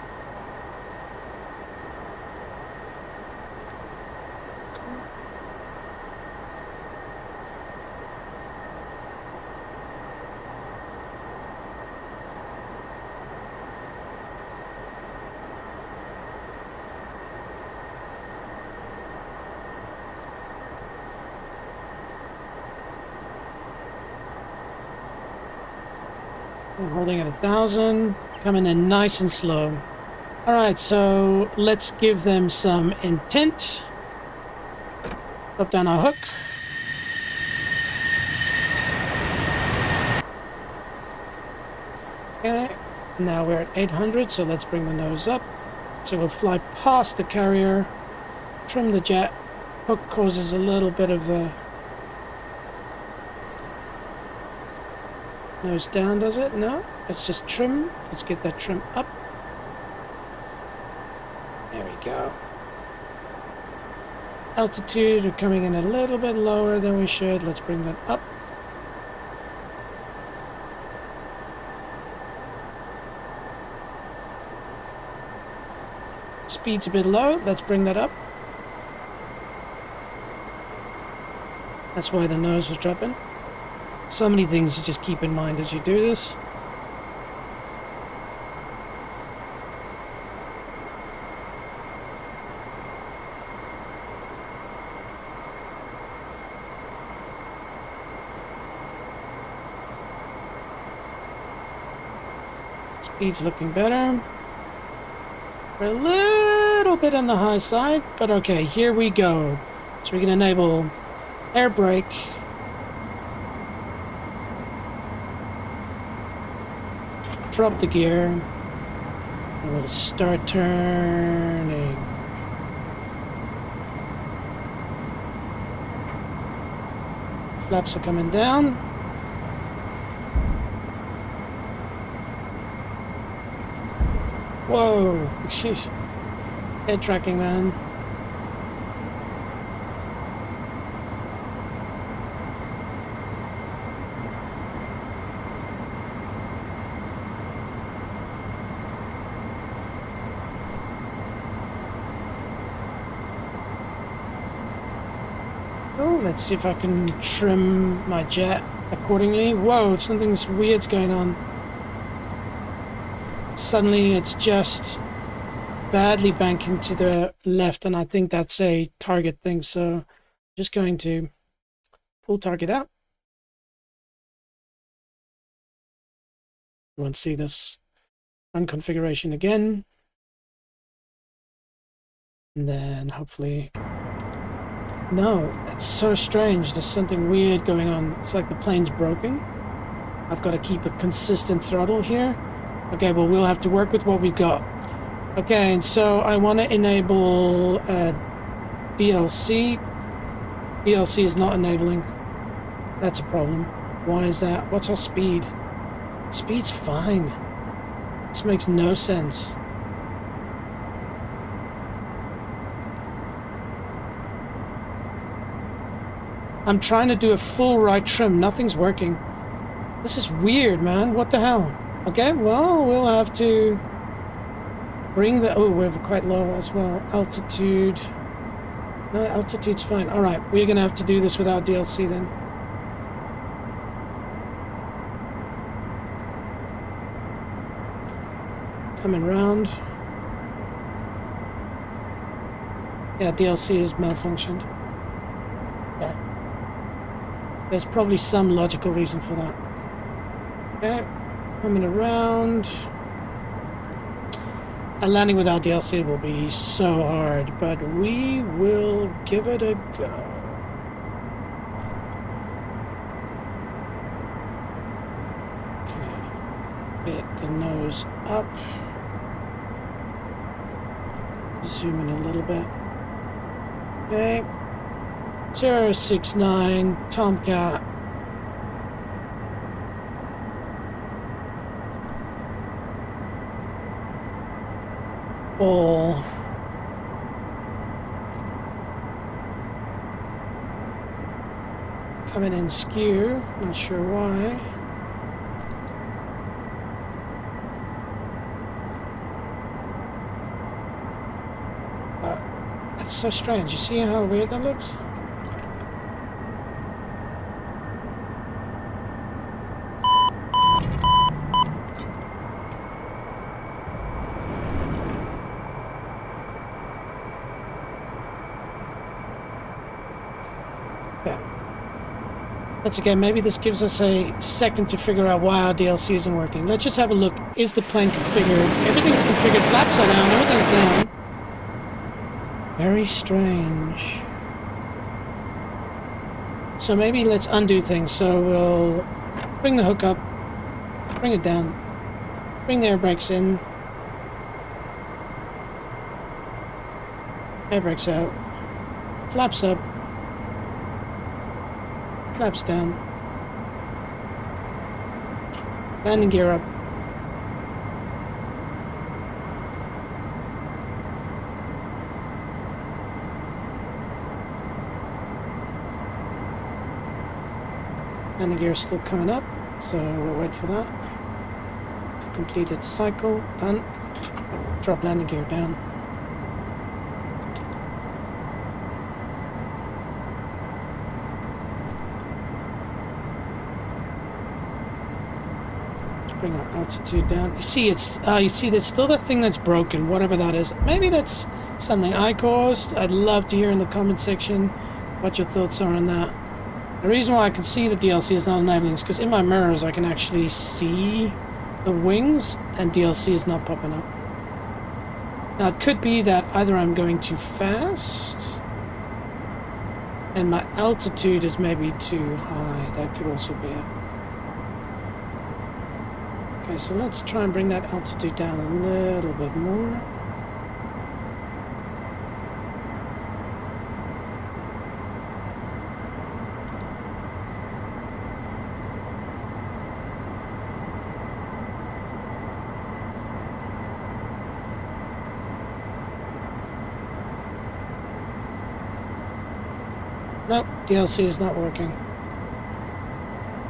I'm holding at 1,000, coming in nice and slow. Alright, so let's give them some intent. Drop down our hook. Okay, now we're at 800, so let's bring the nose up. So we'll fly past the carrier, trim the jet. Hook causes a little bit of a nose down, does it? No, it's just trim. Let's get that trim up. There we go. Altitude, we're coming in a little bit lower than we should. Let's bring that up. Speed's a bit low. Let's bring that up. That's why the nose was dropping. So many things to just keep in mind as you do this. Speed's looking better. We're a little bit on the high side, but okay, here we go. So we can enable air brake. Drop the gear. And we'll start turning. Flaps are coming down. Whoa, sheesh. Head tracking, man. Oh, let's see if I can trim my jet accordingly. Whoa, something's weird's going on. Suddenly it's just badly banking to the left, and I think that's a target thing, so I'm just going to pull target out. You want to see this run configuration again, and then hopefully no, it's so strange. There's something weird going on. It's like the plane's broken. I've got to keep a consistent throttle here. Okay, well, we'll have to work with what we've got. Okay, and so I want to enable DLC. DLC is not enabling. That's a problem. Why is that? What's our speed? Speed's fine. This makes no sense. I'm trying to do a full right trim. Nothing's working. This is weird, man. What the hell? Okay, well, we'll have to bring the... Oh, we're quite low as well. Altitude. No, altitude's fine. All right, we're going to have to do this without DLC then. Coming round. Yeah, DLC is malfunctioned. Yeah. There's probably some logical reason for that. Okay. Coming around. And landing without DLC will be so hard, but we will give it a go. Okay. Get the nose up. Zoom in a little bit. Okay. 069 Tomcat. Ball. Coming in skew, not sure why. That's so strange. You see how weird that looks? That's okay, maybe this gives us a second to figure out why our DLC isn't working. Let's just have a look. Is the plane configured? Everything's configured. Flaps are down. Everything's down. Very strange. So maybe let's undo things. So we'll bring the hook up. Bring it down. Bring the air brakes in. Air brakes out. Flaps up. Flaps down. Landing gear up. Landing gear is still coming up, so we'll wait for that to complete its cycle. Done. Drop landing gear down. Bring our altitude down. You see, there's still that thing that's broken, whatever that is. Maybe that's something I caused. I'd love to hear in the comment section what your thoughts are on that. The reason why I can see the DLC is not enabling is because in my mirrors I can actually see the wings and DLC is not popping up. Now it could be that either I'm going too fast and my altitude is maybe too high. That could also be it. Okay, so let's try and bring that altitude down a little bit more. Nope, DLC is not working.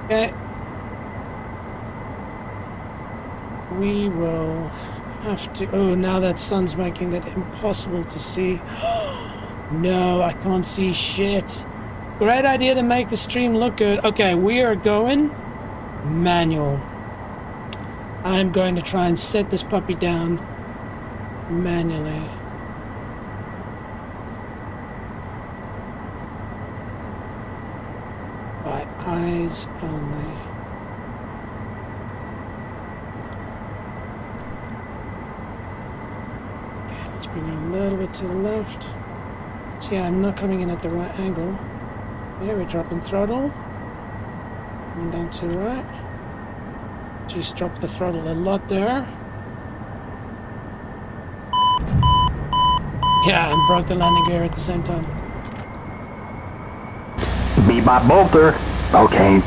Okay. We will have to... Oh, now that sun's making it impossible to see. No, I can't see shit. Great idea to make the stream look good. Okay, we are going manual. I'm going to try and set this puppy down manually. By eyes only. Let's bring it a little bit to the left. So yeah, I'm not coming in at the right angle. Okay, we're dropping throttle. And down to the right. Just drop the throttle a lot there. Yeah, and broke the landing gear at the same time. Be my bolter. Okay.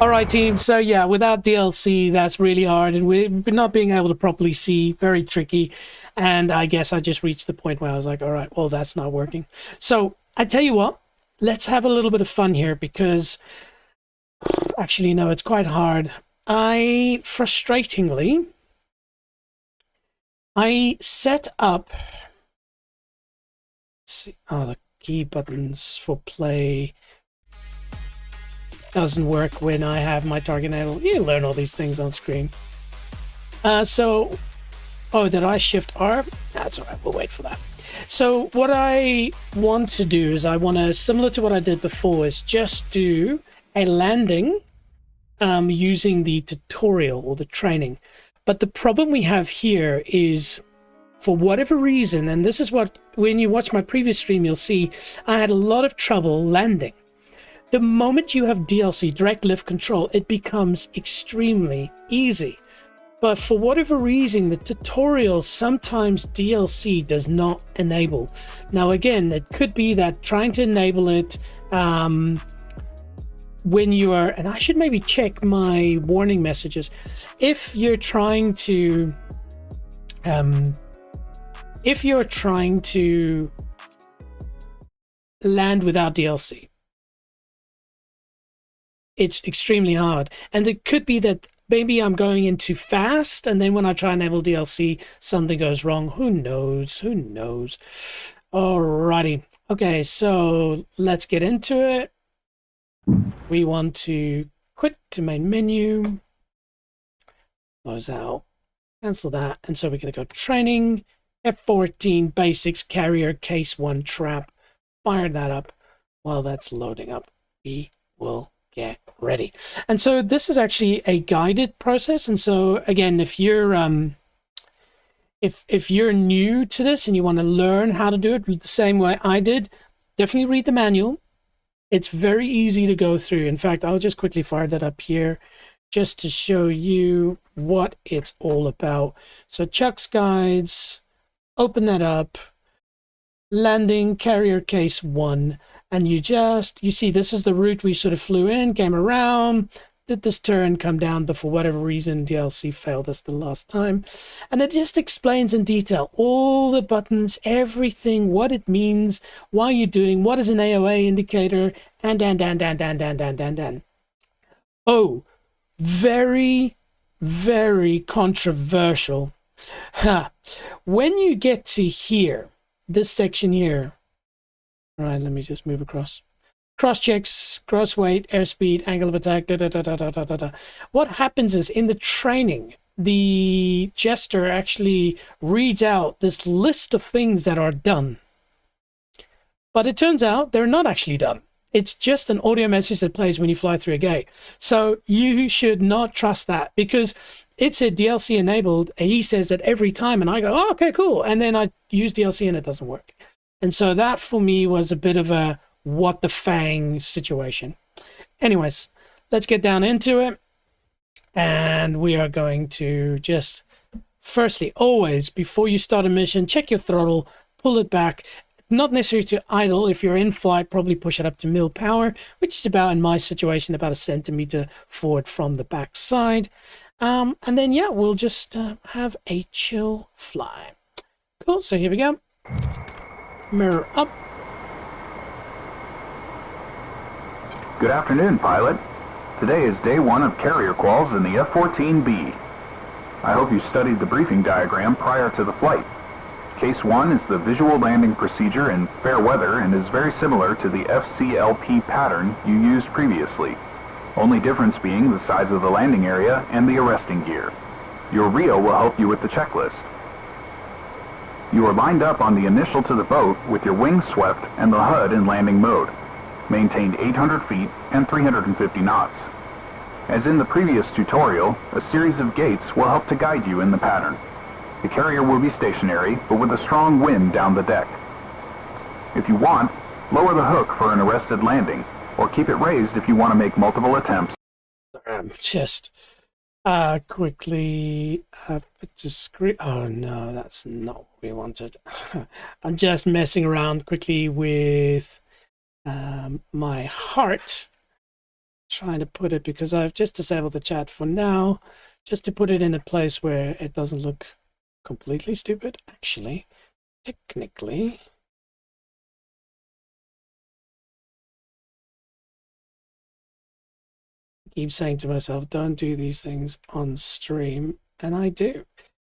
Alright team, so yeah, without DLC that's really hard and we're not being able to properly see, very tricky, and I guess I just reached the point where I was like, alright, well that's not working. So I tell you what, let's have a little bit of fun here because actually no, it's quite hard. Frustratingly, I set up, let's see, oh the key buttons for play doesn't work when I have my target enabled. You learn all these things on screen. Oh, did I shift R? That's all right, we'll wait for that. So what I want to do is I want to, similar to what I did before, is just do a landing using the tutorial or the training. But the problem we have here is, for whatever reason, and this is what, when you watch my previous stream, you'll see I had a lot of trouble landing. The moment you have DLC, direct lift control, it becomes extremely easy. But for whatever reason, the tutorial, sometimes DLC does not enable. Now again, it could be that trying to enable it when you are, and I should maybe check my warning messages. If you're trying to land without DLC, it's extremely hard, and it could be that maybe I'm going in too fast, and then when I try and enable DLC, something goes wrong. Who knows? Who knows? Alrighty. Okay, so let's get into it. We want to quit to main menu, close out, cancel that, and so we're going to go training, F14 basics, carrier, case 1 trap. Fire that up. While that's loading up, we will get ready. And so this is actually a guided process, and so again, if you're if you're new to this and you want to learn how to do it the same way I did, definitely read the manual. It's very easy to go through. In fact, I'll just quickly fire that up here just to show you what it's all about. So Chuck's guides, open that up, landing carrier case 1, and you see this is the route we sort of flew in, came around, did this turn, come down, but for whatever reason DLC failed us the last time. And it just explains in detail all the buttons, everything, what it means, why you're doing, what is an AOA indicator, and. Oh, very, very controversial. When you get to here, this section here, all right, let me just move across. Cross checks, cross weight, airspeed, angle of attack, What happens is in the training, the jester actually reads out this list of things that are done. But it turns out they're not actually done. It's just an audio message that plays when you fly through a gate. So you should not trust that because it's a DLC enabled. He says that every time and I go, oh, okay, cool. And then I use DLC and it doesn't work. And so that for me was a bit of a what the fang situation. Anyways, let's get down into it. And we are going to just, firstly, always, before you start a mission, check your throttle, pull it back. Not necessarily to idle. If you're in flight, probably push it up to mil power, which is about, in my situation, about 1 centimeter forward from the back side. And then, yeah, we'll just have a chill fly. Cool, so here we go. Mirror up. Good afternoon, pilot. Today is day 1 of carrier quals in the F-14B. I hope you studied the briefing diagram prior to the flight. Case 1 is the visual landing procedure in fair weather and is very similar to the FCLP pattern you used previously. Only difference being the size of the landing area and the arresting gear. Your RIO will help you with the checklist. You are lined up on the initial to the boat with your wings swept and the HUD in landing mode. Maintained 800 feet and 350 knots. As in the previous tutorial, a series of gates will help to guide you in the pattern. The carrier will be stationary, but with a strong wind down the deck. If you want, lower the hook for an arrested landing, or keep it raised if you want to make multiple attempts. Just quickly put the screen. Oh no, that's not what we wanted. I'm just messing around quickly with my heart, trying to put it, because I've just disabled the chat for now, just to put it in a place where it doesn't look completely stupid. Actually, technically, I keep saying to myself, don't do these things on stream, and I do.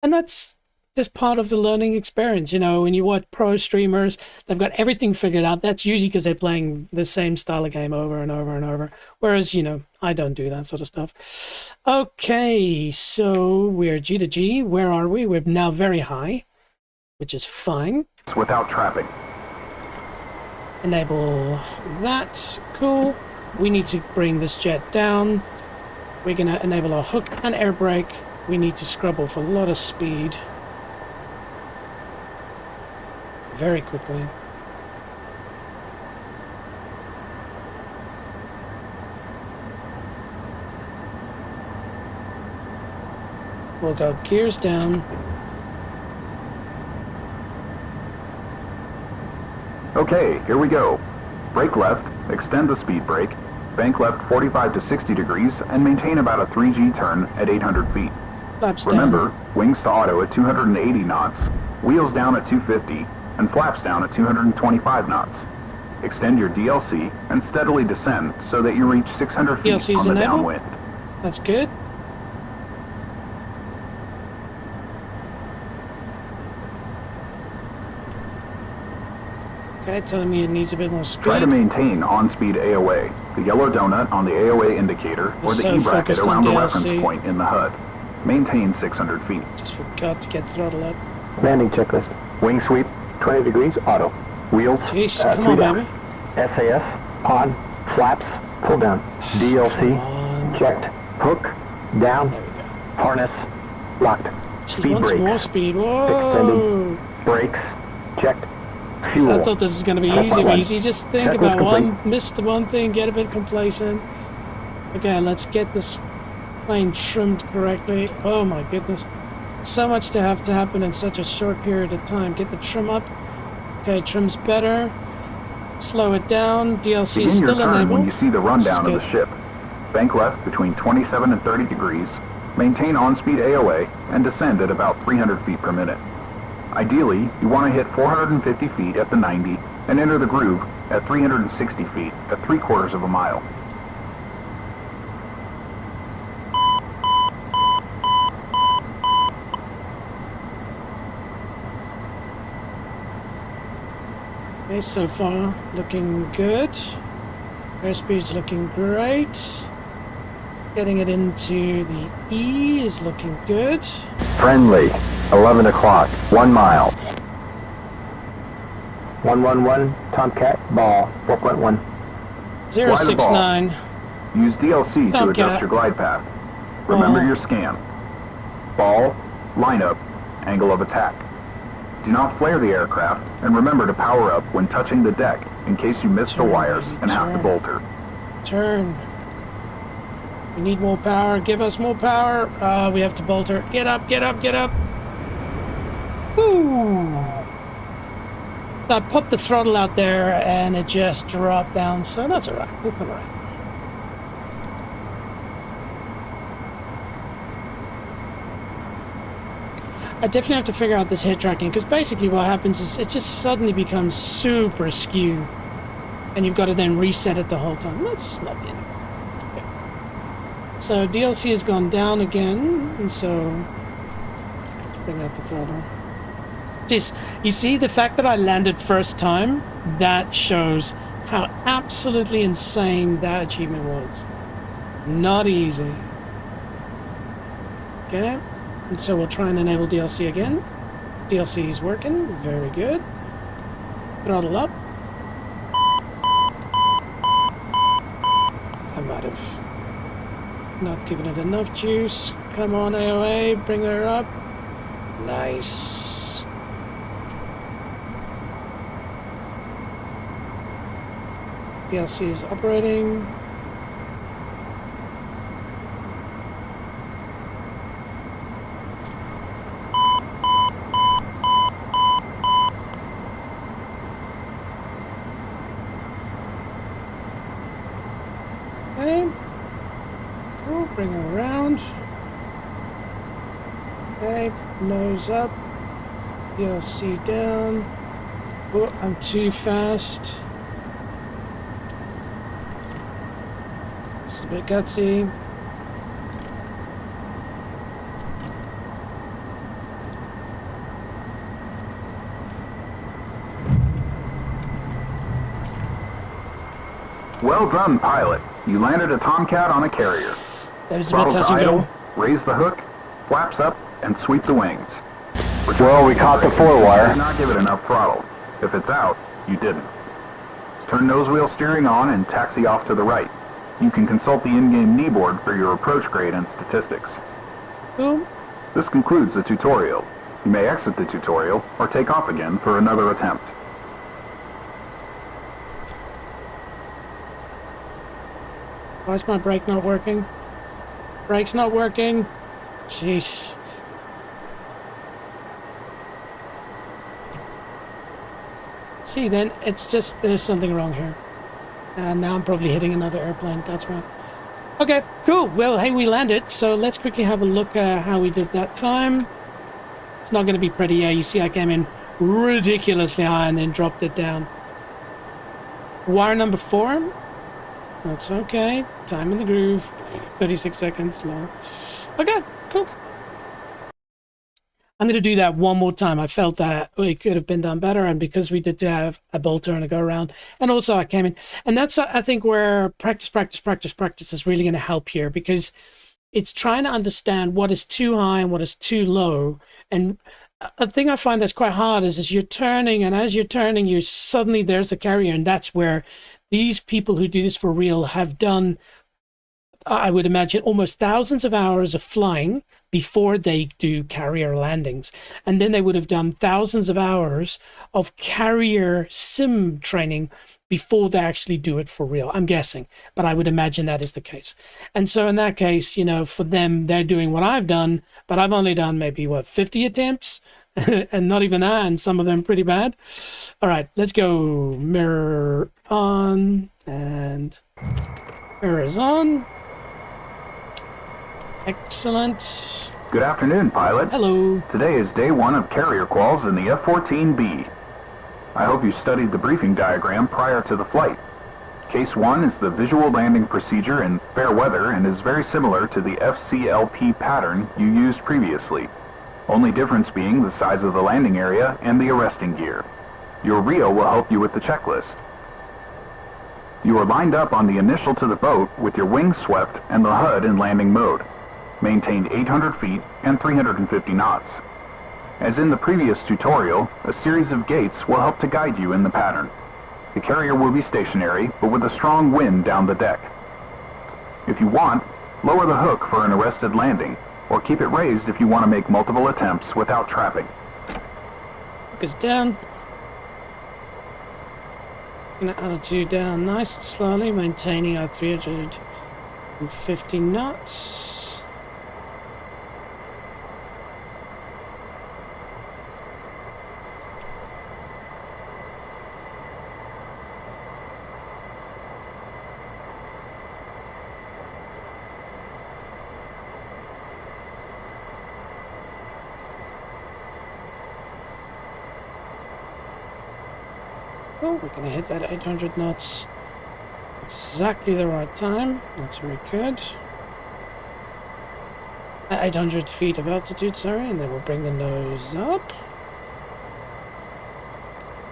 And that's just part of the learning experience. You know, when you watch pro streamers, they've got everything figured out. That's usually because they're playing the same style of game over and over and over. Whereas, you know, I don't do that sort of stuff. Okay, so we're G to G. Where are we? We're now very high, which is fine. Without trapping. Enable that. Cool. We need to bring this jet down. We're going to enable our hook and air brake. We need to scrub off a lot of speed very quickly. We'll go gears down. Okay, here we go. Brake left, extend the speed brake, bank left 45 to 60 degrees, and maintain about a 3G turn at 800 feet. Flaps Remember, down. wings to auto at 280 knots, wheels down at 250, and flaps down at 225 knots. Extend your DLC and steadily descend so that you reach 600 feet DLC's on the enabled? downwind. That's good. Okay, telling me it needs a bit more speed. Try to maintain on-speed AOA, the yellow donut on the AOA indicator, or the So E-bracket focused on around the DLC. reference point in the HUD. Maintain 600 feet. Just forgot to get throttle up. Landing checklist. Wing sweep, 20 degrees, auto. Wheels, Jeez, 3 come on, down. baby. SAS, on, flaps, pull down. DLC, Come on. checked. Hook, down, There we go. harness, locked. She Speed wants brakes, more speed. Whoa! extended. Brakes, checked. Fuel. So I thought this was going to be Prep easy, but one. easy. Just think Checklist about one, complete. missed one thing, get a bit complacent. Okay, let's get this plane trimmed correctly. Oh my goodness. So much to have to happen in such a short period of time. Get the trim up. Okay, trim's better. Slow it down. DLC Begin is your still turn enabled. when you see the rundown of This the is ship. Bank left between 27 and 30 degrees, maintain on-speed AOA, and descend at about 300 feet per minute. Ideally, you want to hit 450 feet at the 90 and enter the groove at 360 feet at 3/4 of a mile. Okay, so far looking good. Airspeed's looking great. Getting it into the E is looking good. Friendly. 11 o'clock. 1 mile. 111. Tomcat. Ball. 4.1. 069. Use DLC to Tomcat. adjust your glide path. Remember Ball. your scan. Ball, lineup, angle of attack. Do not flare the aircraft, and remember to power up when touching the deck in case you miss the Turn, wires baby, and have to turn. bolt her. Turn. We need more power. Give us more power. We have to bolt her. Get up, get up, get up. Woo! I popped the throttle out there and it just dropped down, so that's alright. We'll come around. I definitely have to figure out this head tracking, because basically what happens is it just suddenly becomes super askew and you've got to then reset it the whole time. That's not the end of it. Okay. So DLC has gone down again, and so let's bring out the throttle. Jeez, you see, the fact that I landed first time, that shows how absolutely insane that achievement was. Not easy. Okay. And so we'll try and enable DLC again. DLC is working. Very good. Throttle up. I might have not given it enough juice. Come on, AOA. Bring her up. Nice. DLC is operating. Okay. Cool, bring her around. Okay, nose up. DLC down. Oh, I'm too fast. This is a bit gutsy. Well done, pilot. You landed a Tomcat on a carrier. That is a bit Throttle touch to and idle, go. raise the hook, flaps up, and sweep the wings. Well, we caught the Did 4-wire. not give it enough throttle. If it's out, you didn't. Turn nose wheel steering on and taxi off to the right. You can consult the in-game knee board for your approach grade and statistics. Boom. This concludes the tutorial. You may exit the tutorial or take off again for another attempt. Why is my brake not working? Brake's not working. Jeez. See, then it's just there's something wrong here. And now I'm probably hitting another airplane. That's why. Okay, cool. Well, hey, we landed. So let's quickly have a look at how we did that time. It's not going to be pretty. Yeah, you see I came in ridiculously high and then dropped it down. Wire number 4. That's okay. Time in the groove. 36 seconds long. Okay, cool. I'm going to do that one more time. I felt that it could have been done better, and because we did have a bolter and a go around, and also I came in, and that's I think where practice is really going to help here, because it's trying to understand what is too high and what is too low. And a thing I find that's quite hard is you're turning, and as you're turning, you suddenly there's a carrier, and that's where these people who do this for real have done, I would imagine, almost thousands of hours of flying before they do carrier landings. And then they would have done thousands of hours of carrier sim training before they actually do it for real. I'm guessing, but I would imagine that is the case. And so in that case, you know, for them, they're doing what I've done, but I've only done maybe, what, 50 attempts? And not even that, and some of them pretty bad. All right, let's go. Mirror on, and mirror is on. Excellent. Good afternoon, pilot. Hello. Today is day 1 of carrier quals in the F-14B. I hope you studied the briefing diagram prior to the flight. Case 1 is the visual landing procedure in fair weather and is very similar to the FCLP pattern you used previously. Only difference being the size of the landing area and the arresting gear. Your RIO will help you with the checklist. You are lined up on the initial to the boat with your wings swept and the HUD in landing mode. Maintained 800 feet and 350 knots. As in the previous tutorial, a series of gates will help to guide you in the pattern. The carrier will be stationary, but with a strong wind down the deck. If you want, lower the hook for an arrested landing, or keep it raised if you want to make multiple attempts without trapping. Hook is down. Altitude down nice and slowly, maintaining our 350 knots. Oh, we're going to hit that 800 knots exactly the right time. That's very good. 800 feet of altitude, sorry, and then we'll bring the nose up.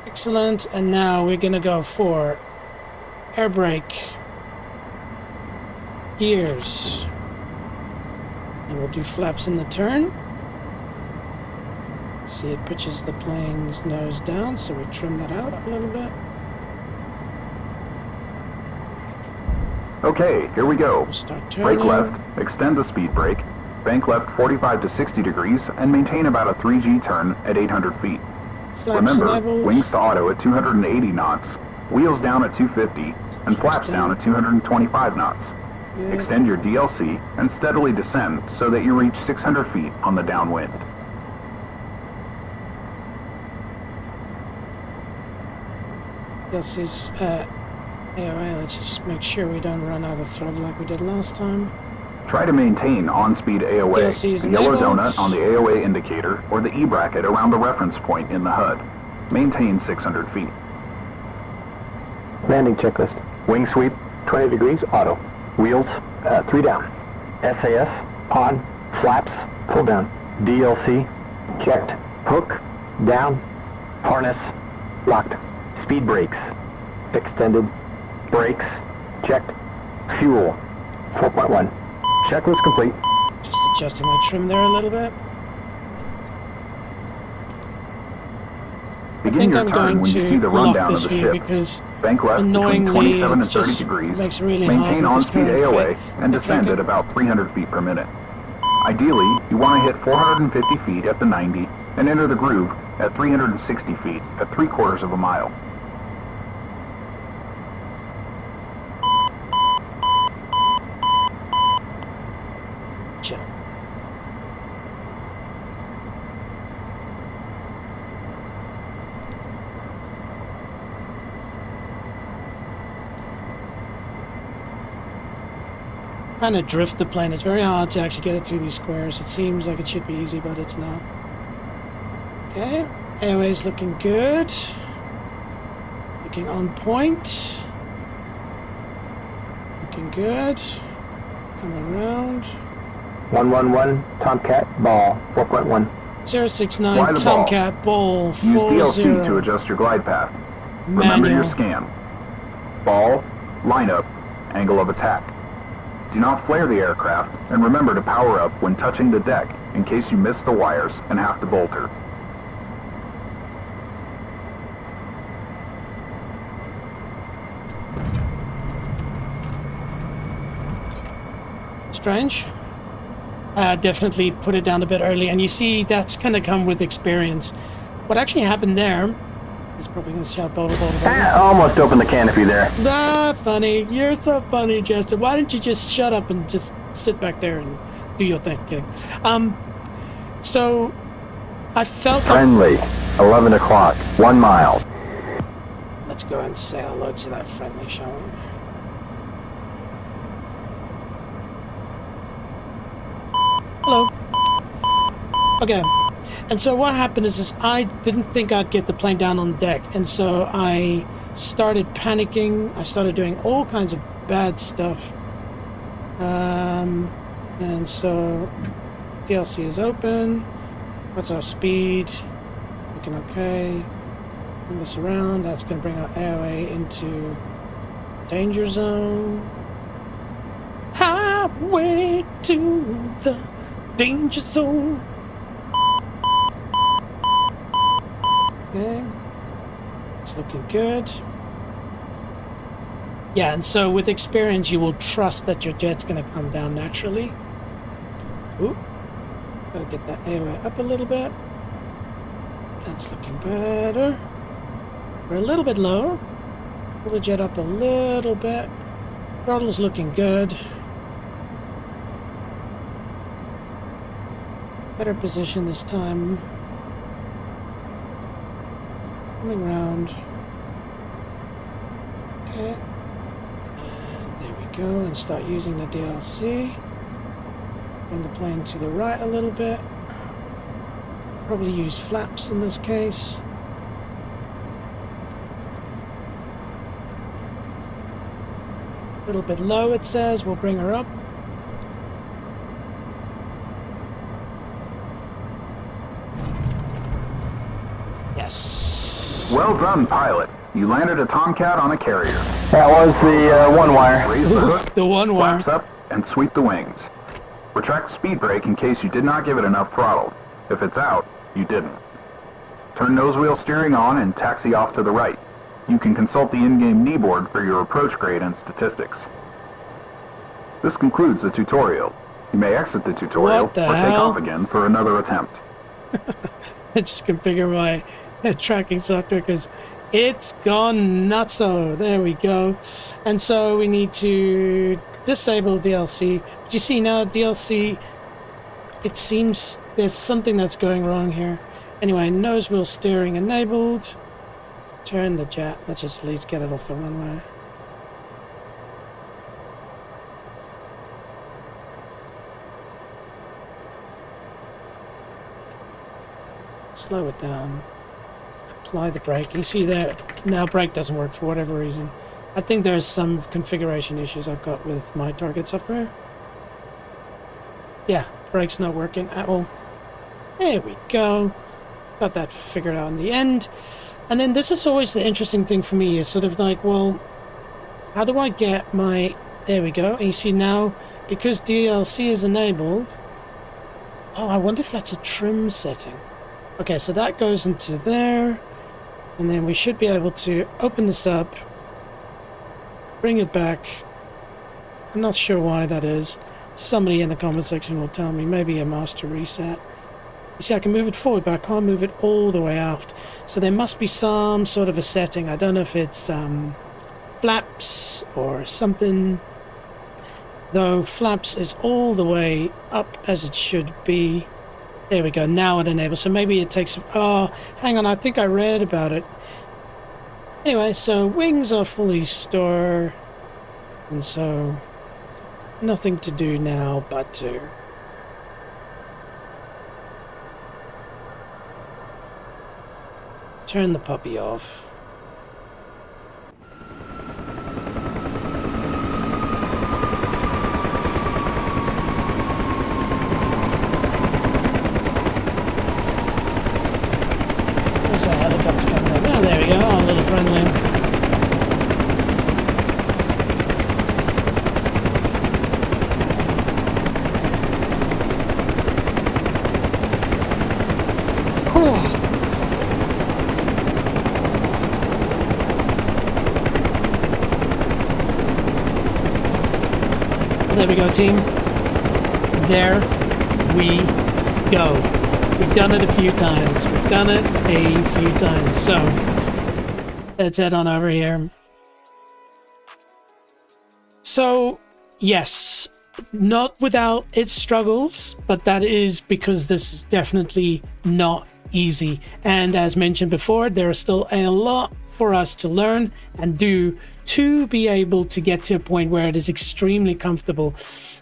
Excellent, and now we're going to go for air brake, gears, and we'll do flaps in the turn. See, it pitches the plane's nose down, so we trim that out a little bit. Okay, here we go. Start turning. Brake left, extend the speed brake, bank left 45 to 60 degrees, and maintain about a 3G turn at 800 feet. Flaps Remember, enabled. wings to auto at 280 knots, wheels down at 250, and flaps down at 225 knots. Yeah. Extend your DLC and steadily descend so that you reach 600 feet on the downwind. This is AOA. Let's just make sure we don't run out of throttle like we did last time. Try to maintain on-speed AOA, DLC is the yellow enabled. donut on the AOA indicator, or the E bracket around the reference point in the HUD. Maintain 600 feet. Landing checklist. Wing sweep, 20 degrees, auto. Wheels, 3 down. SAS, on, flaps, pull down. DLC, checked. Hook, down. Harness, locked. Speed brakes, extended. Brakes, checked. Fuel, 4.1. Checklist complete. Just adjusting my trim there a little bit. I Begin think your I'm turn going when you see to the lock rundown this of the view ship. because Bank left between annoyingly 27 and it 30 just degrees. makes it really hard Maintain with this on-speed current AOA fit. and descend at about 300 feet per minute. Ideally, you want to hit 450 feet at the 90 and enter the groove at 360 feet at 3/4 of a mile. Check. Trying to drift the plane. It's very hard to actually get it through these squares. It seems like it should be easy, but it's not. Okay, airway's looking good. Looking on point. Looking good. Coming around. 111, Tomcat, ball, 4.1. 069 Fly the ball. Tomcat ball Use DLC 40. to adjust your glide path. Remember your Manual. scan. Ball, lineup, angle of attack. Do not flare the aircraft, and remember to power up when touching the deck in case you miss the wires and have to bolt her. Strange. Definitely put it down a bit early, and you see that's kind of come with experience. What actually happened there He's probably going to shout boulder, boulder, boulder. Almost opened the canopy there. Ah, funny. You're so funny, Justin. Why don't you just shut up and just sit back there and do your thing? Kidding. So I felt Friendly. 11 o'clock. 1 mile. Let's go and say hello to that friendly shall we? Hello. Okay. And so what happened is I didn't think I'd get the plane down on deck, and so I started panicking. I started doing all kinds of bad stuff. And so DLC is open. What's our speed? Looking okay. Bring this around. That's going to bring our AOA into danger zone. Highway to the danger zone. Okay, it's looking good. Yeah, and so with experience, you will trust that your jet's going to come down naturally. Ooh, gotta get that AOA up a little bit. That's looking better. We're a little bit low. Pull the jet up a little bit. Throttle's looking good. Better position this time. Coming around. Okay. And there we go. And start using the DLC. Bring the plane to the right a little bit. Probably use flaps in this case. A little bit low, it says. We'll bring her up. Yes. Well done, pilot. You landed a Tomcat on a carrier. That was the one wire. Raise the hook, The one wire. flaps up, and sweep the wings. Retract speed brake in case you did not give it enough throttle. If it's out, you didn't. Turn nose wheel steering on and taxi off to the right. You can consult the in-game kneeboard for your approach grade and statistics. This concludes the tutorial. You may exit the tutorial or What the take hell? off again for another attempt. I just configure my tracking software because it's gone nutso. There we go. And so we need to disable DLC. But you see now DLC, it seems there's something that's going wrong here. Anyway, nose wheel steering enabled. Turn the jet. Let's just at least get it off the runway. Slow it down. Apply the brake. You see there, now brake doesn't work for whatever reason. I think there's some configuration issues I've got with my target software. Yeah, brake's not working at all. There we go. Got that figured out in the end. And then this is always the interesting thing for me is sort of like, well, how do I get my... There we go. And you see now, because DLC is enabled... Oh, I wonder if that's a trim setting. Okay, so that goes into there. And then we should be able to open this up. Bring it back. I'm not sure why that is. Somebody in the comment section will tell me. Maybe a master reset. You see, I can move it forward, but I can't move it all the way aft. So there must be some sort of a setting. I don't know if it's flaps or something. Though flaps is all the way up as it should be. There we go. Now it enables. So maybe it takes... Oh, hang on. I think I read about it. Anyway, so wings are fully stored. And so nothing to do now but to... turn the puppy off. There's a helicopter coming up. Oh, there we go. Oh, a little friendly. There we go, team. There we go. We've done it a few times. We've done it a few times. So, Let's head on over here. So, yes, not without its struggles, but that is because this is definitely not easy. And as mentioned before, there is still a lot for us to learn and do to be able to get to a point where it is extremely comfortable.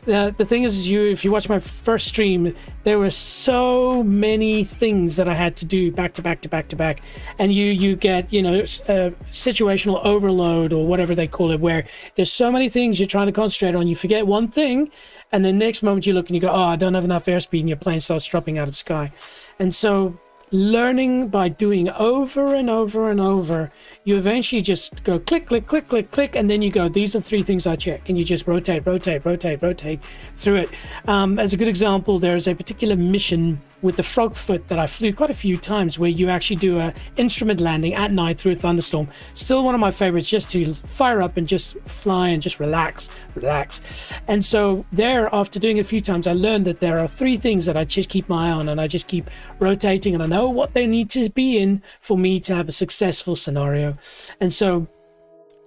The thing is, if you watch my first stream, there were so many things that I had to do back to back to back to back, and you get, you know, situational overload or whatever they call it, where there's so many things you're trying to concentrate on, you forget one thing, and the next moment you look and you go, oh, I don't have enough airspeed, and your plane starts dropping out of the sky. And so learning by doing over and over and over, you eventually just go click, click, click, click, click, and then you go, these are 3 things I check, and you just rotate through it. As a good example, there's a particular mission with the Frogfoot that I flew quite a few times, where you actually do a instrument landing at night through a thunderstorm. Still one of my favorites, just to fire up and just fly and just relax. And so there, after doing it a few times, I learned that there are 3 things that I just keep my eye on, and I just keep rotating, and I know what they need to be in for me to have a successful scenario. And so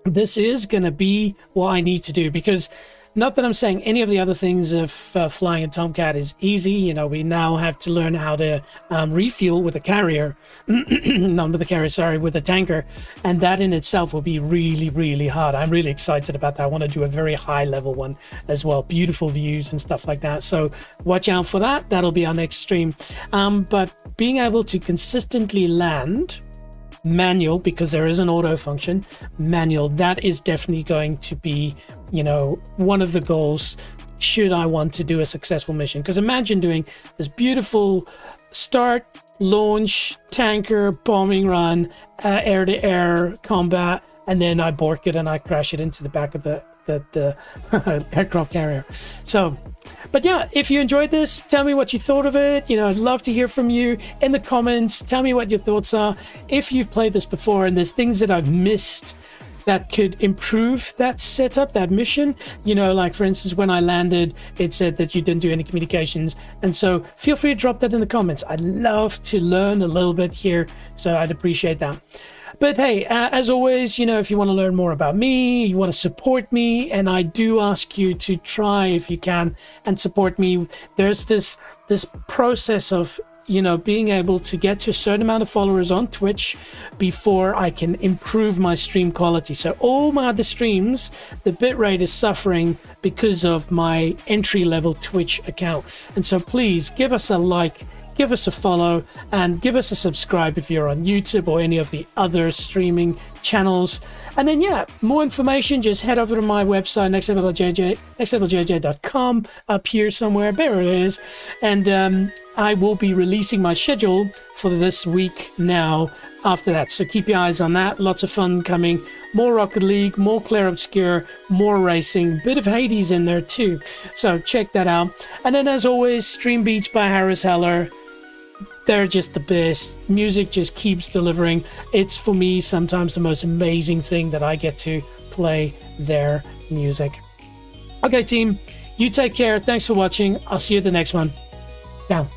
this is going to be what I need to do, because not that I'm saying any of the other things of flying a Tomcat is easy. You know, we now have to learn how to refuel with a carrier, not with a carrier, sorry, with a tanker. And that in itself will be really, really hard. I'm really excited about that. I want to do a very high level one as well. Beautiful views and stuff like that. So watch out for that. That'll be our next stream. But being able to consistently land manual, because there is an auto function, manual, that is definitely going to be, you know, one of the goals should I want to do a successful mission. Because imagine doing this beautiful start, launch, tanker, bombing run, air-to-air combat, and then I bork it and I crash it into the back of the aircraft carrier. So, but yeah, if you enjoyed this, tell me what you thought of it. You know, I'd love to hear from you in the comments. Tell me what your thoughts are. If you've played this before and there's things that I've missed that could improve that setup, that mission, you know, like for instance, when I landed, it said that you didn't do any communications. And so feel free to drop that in the comments. I'd love to learn a little bit here, so I'd appreciate that. But hey, as always, you know, if you want to learn more about me, you want to support me, and I do ask you to try, if you can, and support me. There's this process of, you know, being able to get to a certain amount of followers on Twitch before I can improve my stream quality. So all my other streams, the bitrate is suffering because of my entry-level Twitch account. And so please give us a like, give us a follow, and give us a subscribe if you're on YouTube or any of the other streaming channels. And then, yeah, more information, just head over to my website, nextleveljj.com, up here somewhere. There it is. And I will be releasing my schedule for this week now after that. So keep your eyes on that. Lots of fun coming. More Rocket League, more Clair Obscur, more racing, bit of Hades in there too. So check that out. And then, as always, Stream Beats by Harris Heller. They're just the best. Music just keeps delivering. It's, for me, sometimes the most amazing thing that I get to play their music. Okay, team, you take care. Thanks for watching. I'll see you at the next one. Ciao.